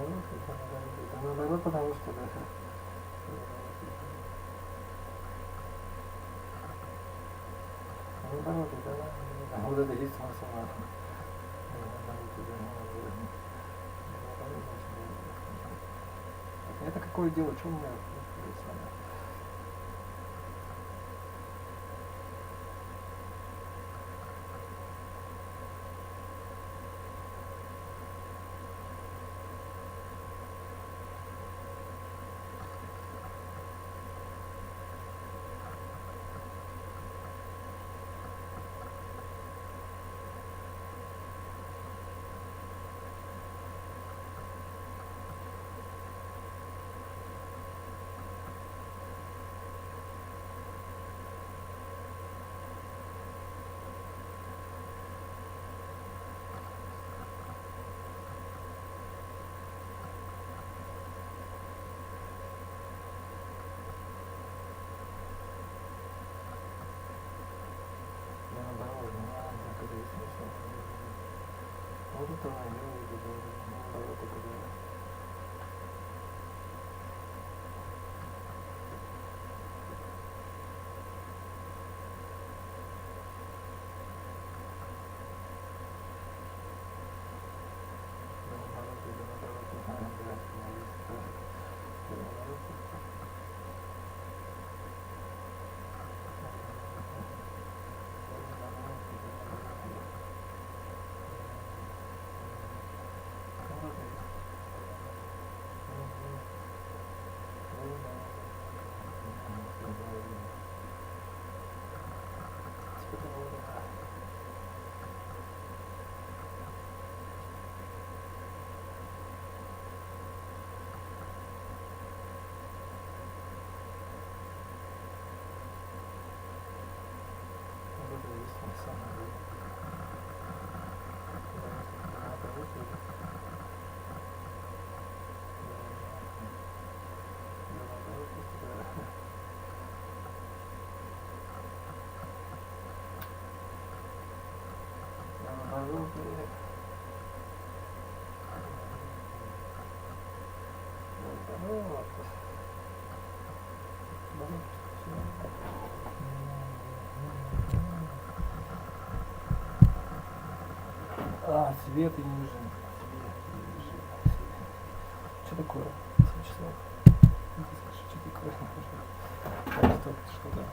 A: Это наоборот, потому что, да, наоборот, это, вот это есть смысл, это какое дело, что у меня самое? Вот это она имеет в виду, наоборот, это да. А, цвет и не нужен. Что такое? 7 часов. Что такое? Так, стоп, что-то.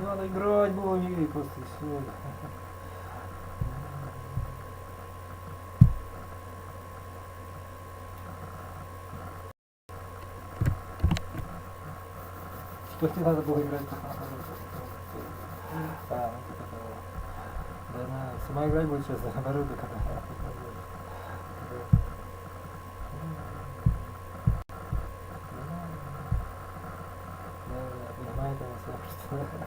A: Надо играть было, и просто все. Что не надо было играть? Да, сама играть будет сейчас, наоборот, понимаете, просто.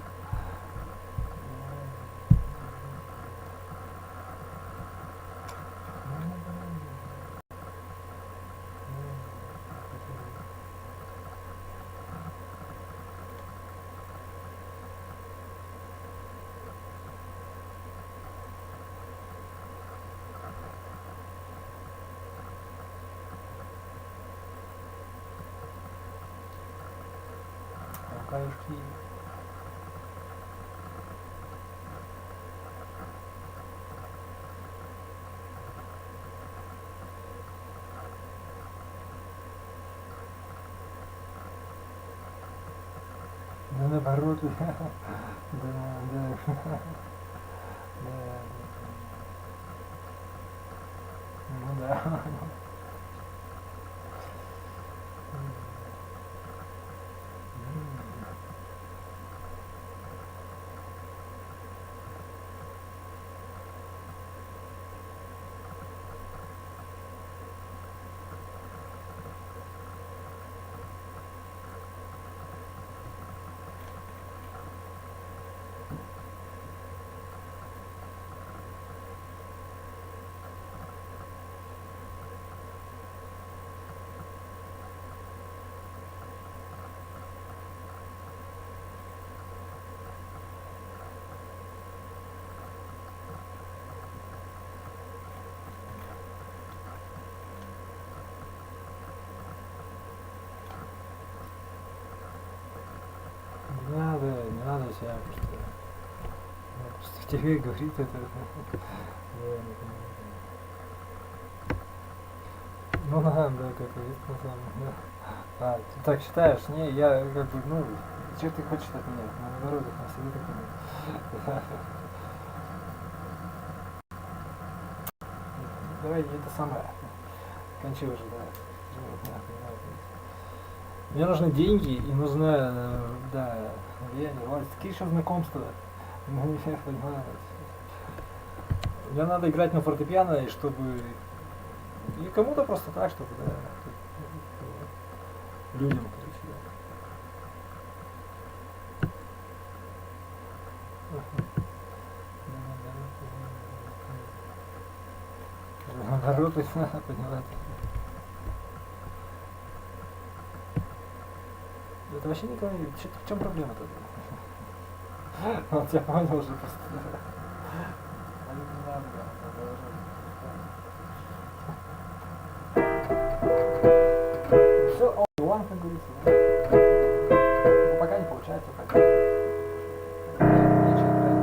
A: Каюшки. Да наоборот, да, да, да, ну да. Не надо себя просто тебе говорит это. Ну да, как есть на самом деле. А, ты так считаешь? Не, я как бы, ну, что ты хочешь от меня? Наоборот, на себе так не. Давай это самое. Кончи уже, да. Мне нужны деньги и нужна, да, влияние, власть. Какие еще знакомства? Ну, я понимаю. Мне надо играть на фортепиано, и чтобы... И кому-то просто так, чтобы, да, людям, короче, да. что-то понимаете. Это вообще никого не... В чем проблема-то? Вот я понял уже просто. Не надо, все, one, как говорится, да? Ну, пока не получается, пока. Нечего играть.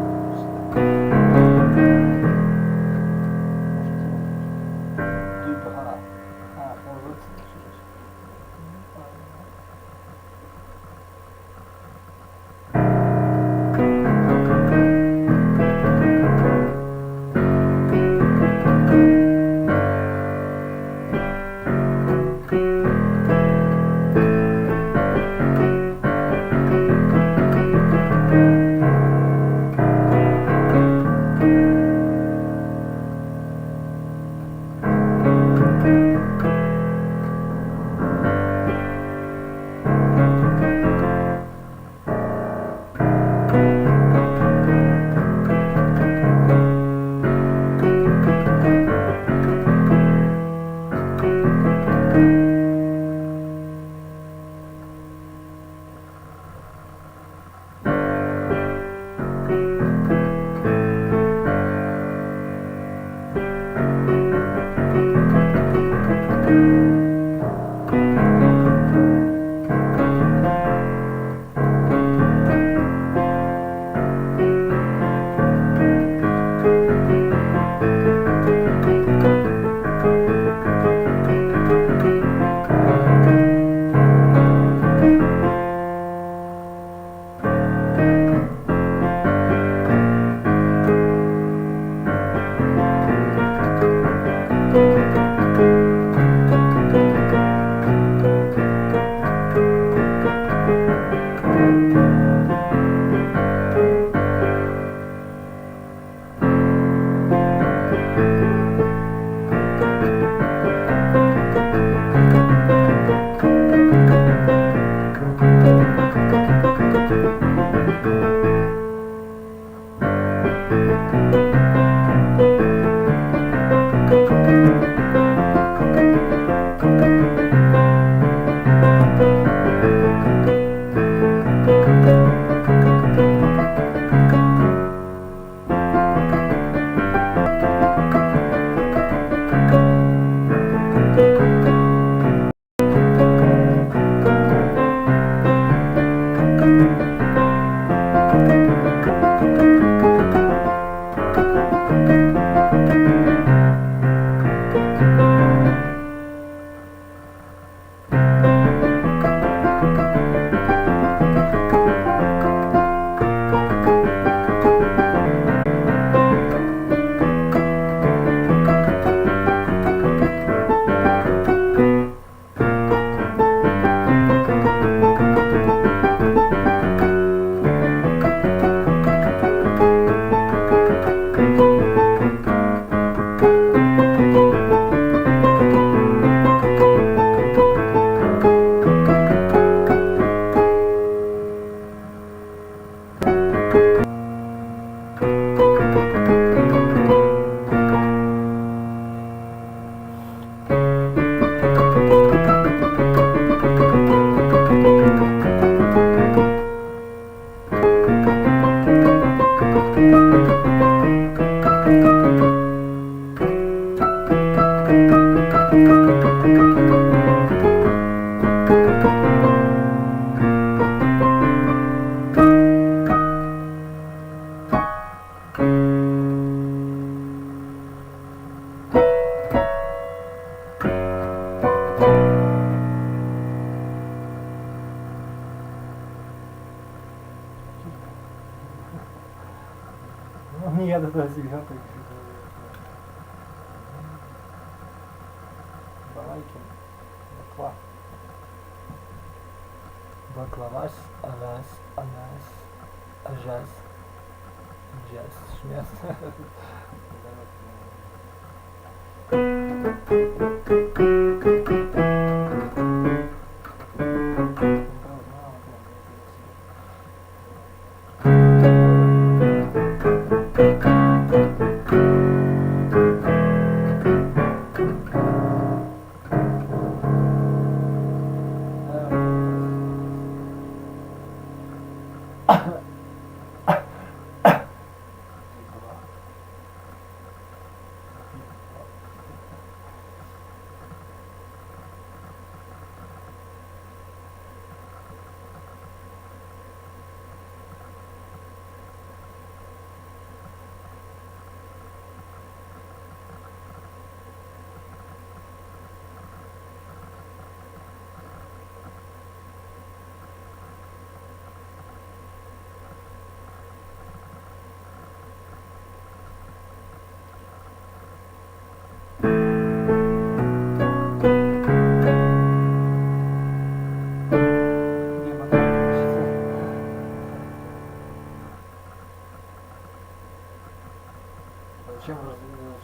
A: Я до всегда так. Балайки. Бакла. Баклаваш, анас, анас, ажаз, джаз, шмяс.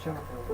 A: Зачем это?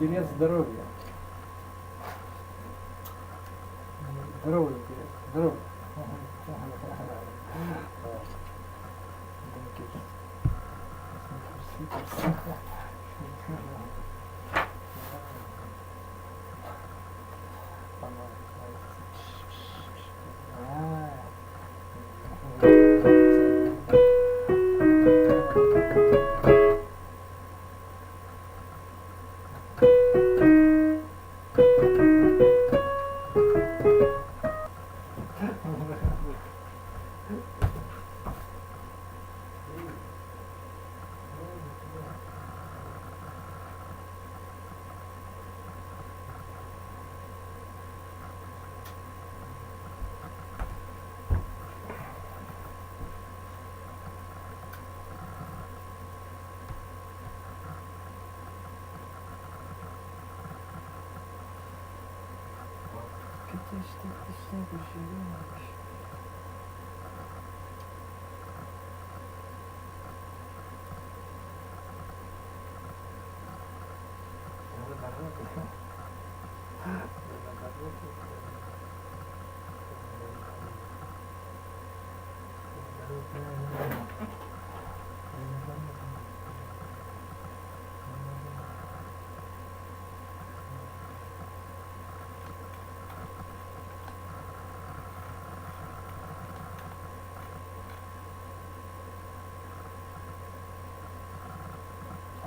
A: Интерес здоровья. Здоровый интерес. Здоровый.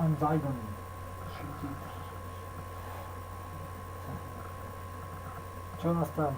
A: Anzeigen. Что у нас там?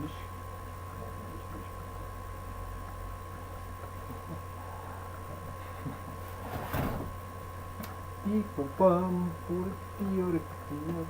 A: fish. Пи-па-пам, пур-пиор-пиор.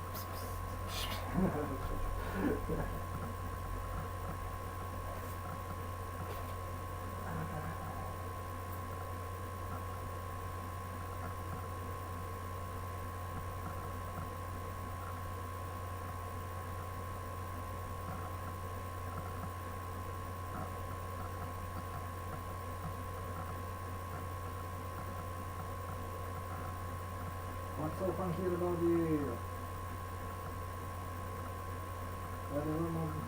A: What's so fun here about you? What is wrong with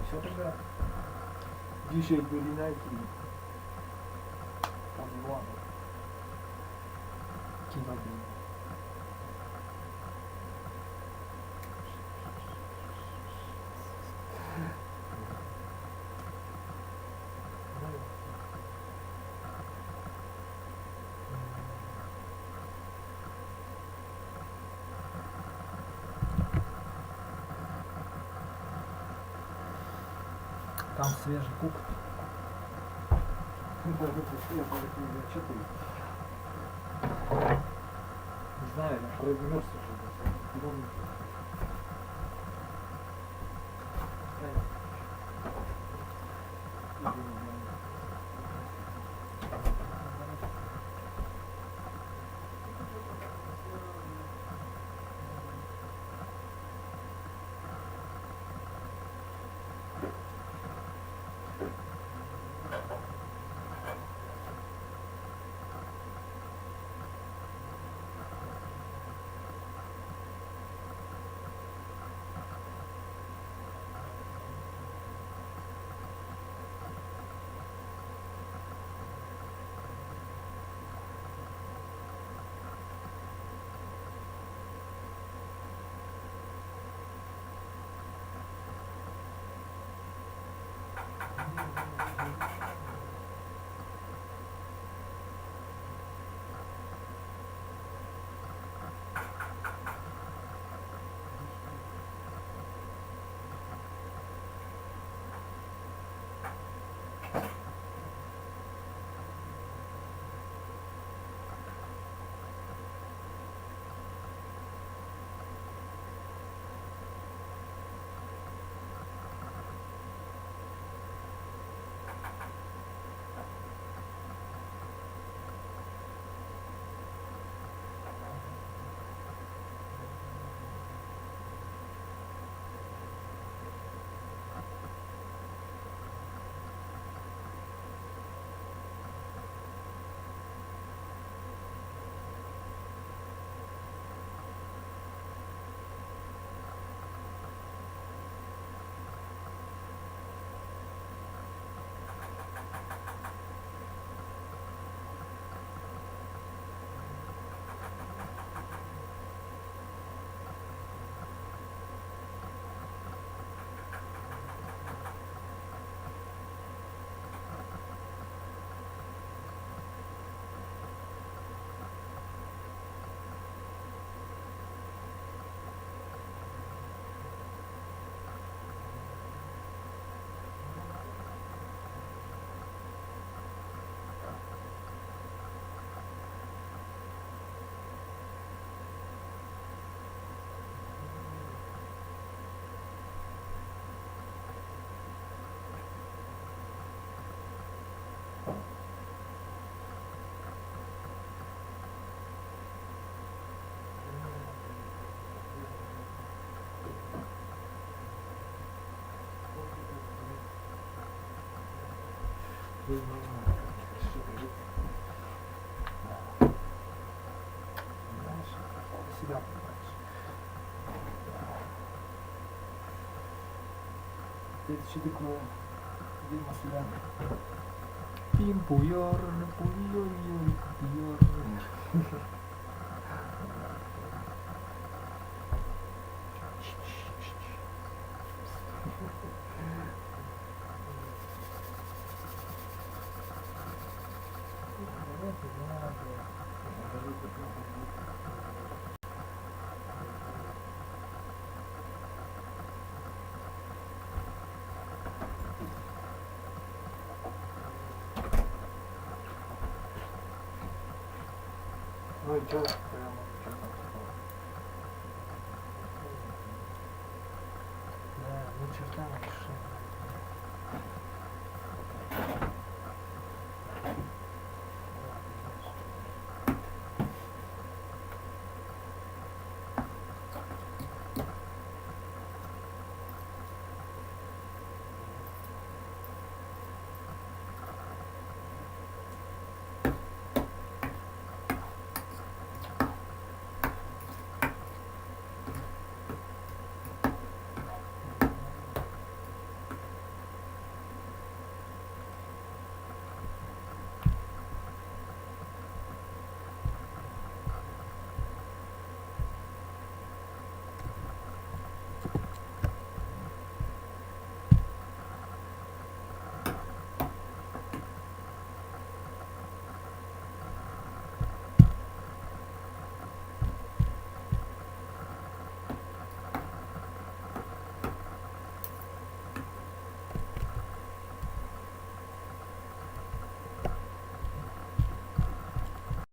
A: Все тогда. Dzisiaj byli Nike. Tam była. Kino był. Там свежий кук. Что ты? Не знаю, вроде мерз уже. Себя понимаешь. Это что такое? Видимо себя. Пимпуйор, пуйор, пуйор. Ну и чё, прямо ничего там такого. Да, ни черта не решено.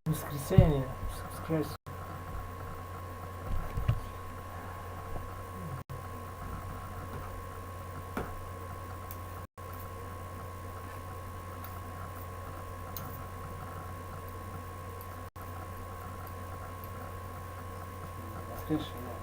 A: Воскресенье, воскресенье. Воскресенье.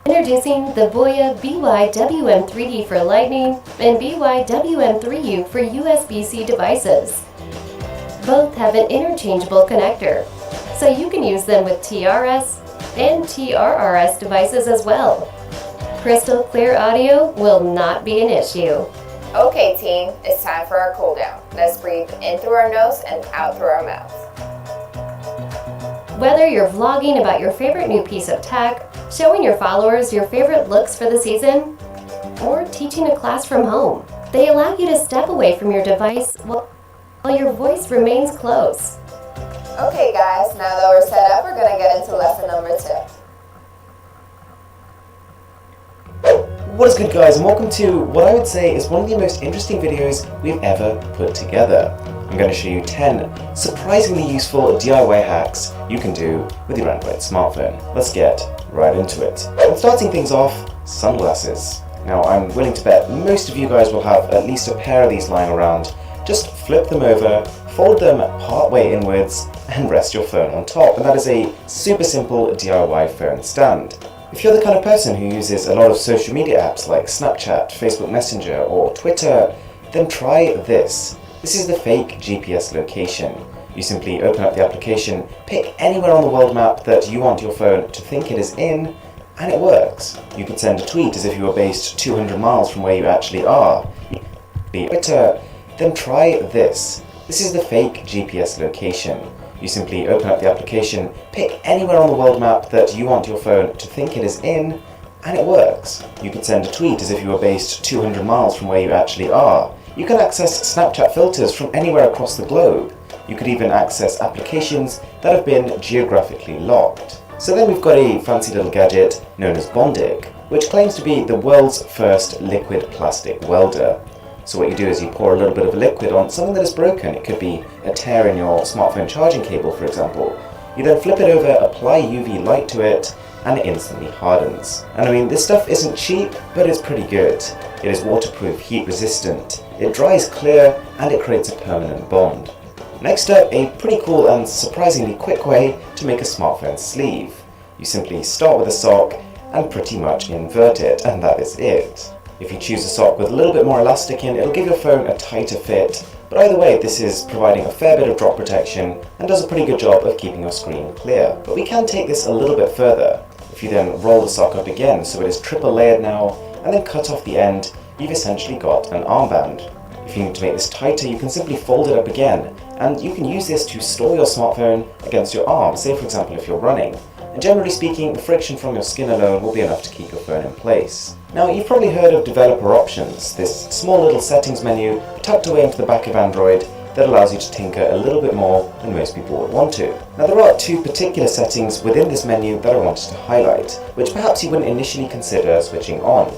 E: Introducing the Voya BY-WM3D for Lightning and BY-WM3U for USB-C devices. Both have an interchangeable connector, so you can use them with TRS and TRRS devices as well. Crystal clear audio will not be an issue.
F: Okay team, it's time for our cool down. Let's breathe in through our nose and out through our mouth.
E: Whether you're vlogging about your favorite new piece of tech, showing your followers your favorite looks for the season, or teaching a class from home, they allow you to step away from your device while your voice remains close.
F: Okay guys, now that we're set up, we're going to get into lesson number 2.
G: What is good guys, and welcome to what I would say is one of the most interesting videos we've ever put together. I'm going to show you 10 surprisingly useful DIY hacks you can do with your Android smartphone. Let's get right into it. And starting things off, sunglasses. Now I'm willing to bet most of you guys will have at least a pair of these lying around. Just flip them over, fold them part way inwards, and rest your phone on top. And that is a super simple DIY phone stand. If you're the kind of person who uses a lot of social media apps like Snapchat, Facebook Messenger, or Twitter, then try this. This is the fake GPS location. You simply open up the application, pick anywhere on the world map that you want your phone to think it is in, and it works. You can send a tweet as if you were based 200 miles from where you actually are. Twitter, then try this. This is the fake GPS location. You simply open up the application, pick anywhere on the world map that you want your phone to think it is in, and it works. You could send a tweet as if you were based 200 miles from where you actually are. You can access Snapchat filters from anywhere across the globe. You could even access applications that have been geographically locked. So then we've got a fancy little gadget known as Bondig, which claims to be the world's first liquid plastic welder. So what you do is you pour a little bit of liquid on something that is broken. It could be a tear in your smartphone charging cable, for example. You then flip it over, apply UV light to it, and it instantly hardens. And I mean, this stuff isn't cheap, but it's pretty good. It is waterproof, heat resistant, it dries clear, and it creates a permanent bond. Next up, a pretty cool and surprisingly quick way to make a smartphone sleeve. You simply start with a sock and pretty much invert it, and that is it. If you choose a sock with a little bit more elastic in, it'll give your phone a tighter fit, but either way, this is providing a fair bit of drop protection and does a pretty good job of keeping your screen clear. But we can take this a little bit further. If you then roll the sock up again, so it is triple layered now, and then cut off the end, you've essentially got an armband. If you need to make this tighter, you can simply fold it up again, and you can use this to store your smartphone against your arm, say for example if you're running. And generally speaking, the friction from your skin alone will be enough to keep your phone in place. Now, you've probably heard of developer options, this small little settings menu tucked away into the back of Android that allows you to tinker a little bit more than most people would want to. Now, there are two particular settings within this menu that I wanted to highlight, which perhaps you wouldn't initially consider switching on.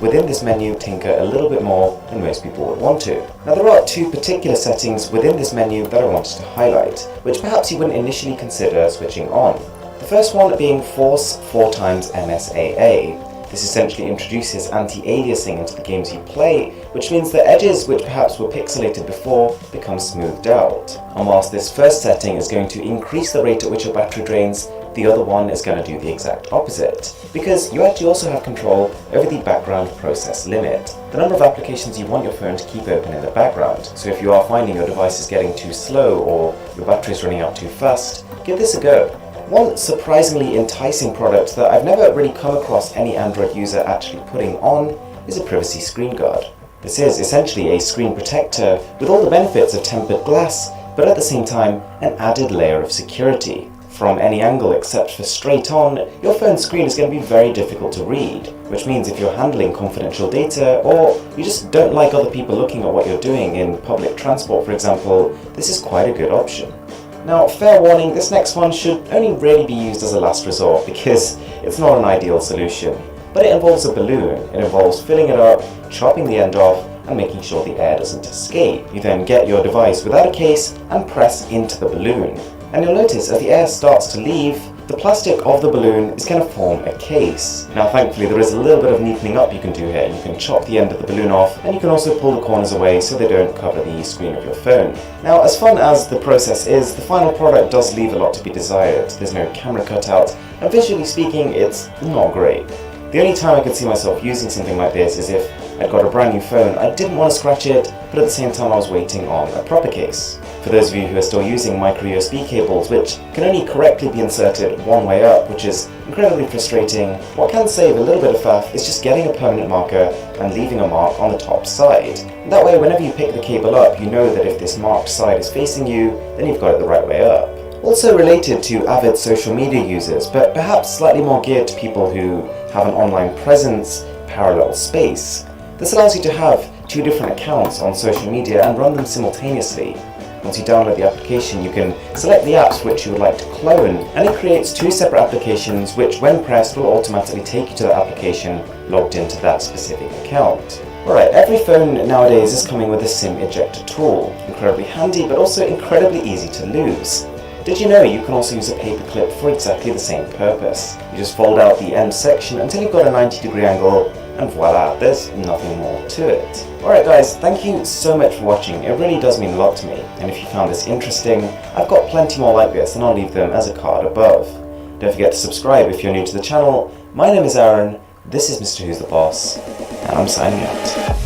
G: Within this menu, tinker a little bit more than most people would want to. Now, there are two particular settings within this menu that I wanted to highlight, which perhaps you wouldn't initially consider switching on. The first one being Force 4x MSAA. This essentially introduces anti-aliasing into the games you play, which means that edges which perhaps were pixelated before become smoothed out. And whilst this first setting is going to increase the rate at which your battery drains, the other one is going to do the exact opposite, because you actually also have control over the background process limit, the number of applications you want your phone to keep open in the background. So if you are finding your device is getting too slow or your battery is running out too fast, give this a go. One surprisingly enticing product that I've never really come across any Android user actually putting on is a privacy screen guard. This is essentially a screen protector with all the benefits of tempered glass, but at the same time an added layer of security. From any angle except for straight on, your phone screen is going to be very difficult to read, which means if you're handling confidential data or you just don't like other people looking at what you're doing in public transport, for example, this is quite a good option. Now, fair warning, this next one should only really be used as a last resort because it's not an ideal solution. But it involves a balloon, it involves filling it up, chopping the end off, and making sure the air doesn't escape. You then get your device without a case and press into the balloon. And you'll notice as the air starts to leave, the plastic of the balloon is going to form a case. Now thankfully there is a little bit of neatening up you can do here. You can chop the end of the balloon off, and you can also pull the corners away so they don't cover the screen of your phone. Now as fun as the process is, the final product does leave a lot to be desired. There's no camera cutout, and visually speaking it's not great. The only time I could see myself using something like this is if I'd got a brand new phone, I didn't want to scratch it, but at the same time I was waiting on a proper case. For those of you who are still using micro USB cables, which can only correctly be inserted one way up, which is incredibly frustrating, what can save a little bit of faff is just getting a permanent marker and leaving a mark on the top side. And that way whenever you pick the cable up, you know that if this marked side is facing you, then you've got it the right way up. Also related to avid social media users, but perhaps slightly more geared to people who have an online presence, parallel space. This allows you to have two different accounts on social media and run them simultaneously. Once you download the application, you can select the apps which you would like to clone, and it creates two separate applications which, when pressed, will automatically take you to that application logged into that specific account. Alright, every phone nowadays is coming with a SIM ejector tool. Incredibly handy, but also incredibly easy to lose. Did you know you can also use a paper clip for exactly the same purpose? You just fold out the end section until you've got a 90-degree angle, and voila, there's nothing more to it. Alright guys, thank you so much for watching, it really does mean a lot to me, and if you found this interesting, I've got plenty more like this and I'll leave them as a card above. Don't forget to subscribe if you're new to the channel. My name is Aaron, this is Mr. Who's the Boss, and I'm signing out.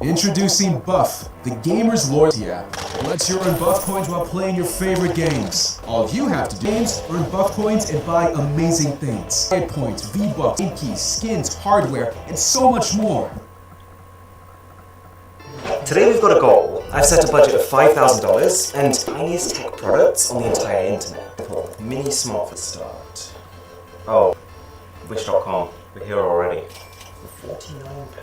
H: Introducing Buff, the gamer's loyalty app. Lets you earn Buff coins while playing your favorite games. All you have to do is earn Buff coins and buy amazing things. Hit points, V-Bucks, game keys, skins, hardware, and so much more.
G: Today we've got a goal. I've set a budget of $5,000 and tiniest tech products on the entire internet. Mini smart for start. Oh, wish.com. We're here already. £49,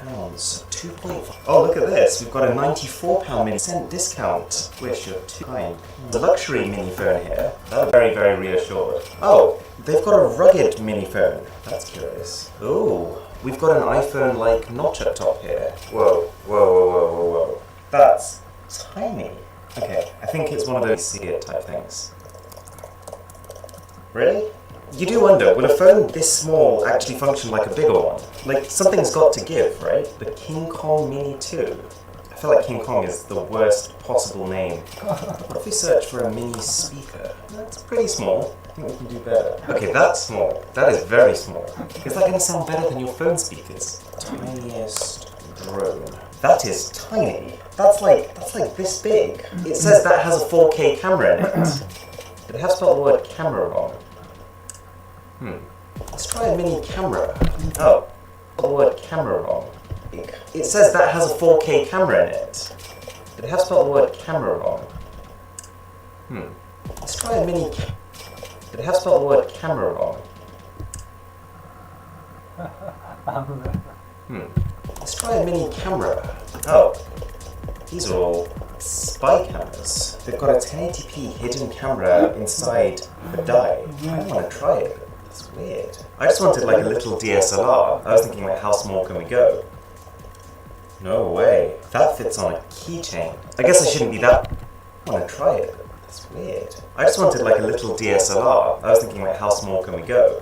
G: 2.5. Oh, look at this. We've got a £94 mini cent discount. Wish you're too kind. The luxury mini phone here. That's very, very reassured. Oh, they've got a rugged mini phone. That's curious. Ooh, we've got an iPhone-like notch up top here. Whoa, whoa, whoa, whoa, whoa, whoa. That's tiny. Okay, I think it's one of those see it type things. Really? You do wonder, will a phone this small actually function like a bigger one? Like, something's got to give, right? The King Kong Mini 2. I feel like King Kong is the worst possible name. What if we search for a mini speaker? That's pretty small. I think we can do better. Okay, that's small. That is very small. Is that going to sound better than your phone speakers? Tiniest drone. That is tiny. That's like this big. It says that has a 4K camera in it. But they have spelled the word camera wrong. Let's try a mini camera. Oh, the word camera wrong. It says that has a 4K camera in it. But they have spelled the word camera wrong. Let's try a mini But they have spelled the word camera wrong. Let's try a mini camera. Oh, these are all spy cameras. They've got a 1080p hidden camera inside the die. I want to try it. That's weird. I just wanted like a little DSLR. I was thinking like, how small can we go? No way. That fits on a keychain. I guess I shouldn't be that... I want to try it. That's weird. I just wanted like a little DSLR. I was thinking like, how small can we go?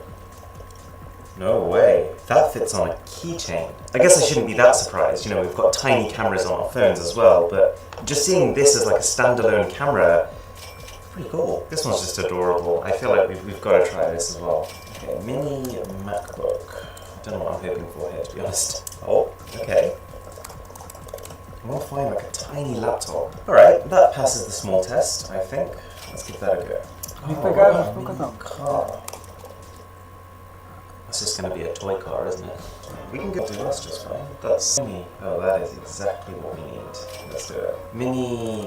G: No way. That fits on a keychain. I guess I shouldn't be that surprised. You know, we've got tiny cameras on our phones as well, but just seeing this as like a standalone camera, pretty cool. This one's just adorable. I feel like we've got to try this as well. Okay, mini MacBook. I don't know what I'm hoping for here, to be honest. Oh, okay. I want to find like a tiny laptop. Alright, that passes the small test, I think. Let's give that a go. Oh, mini car. That's just going to be a toy car, isn't it? We can go do this just fine. That's mini. Oh, that is exactly what we need. Let's do it. Mini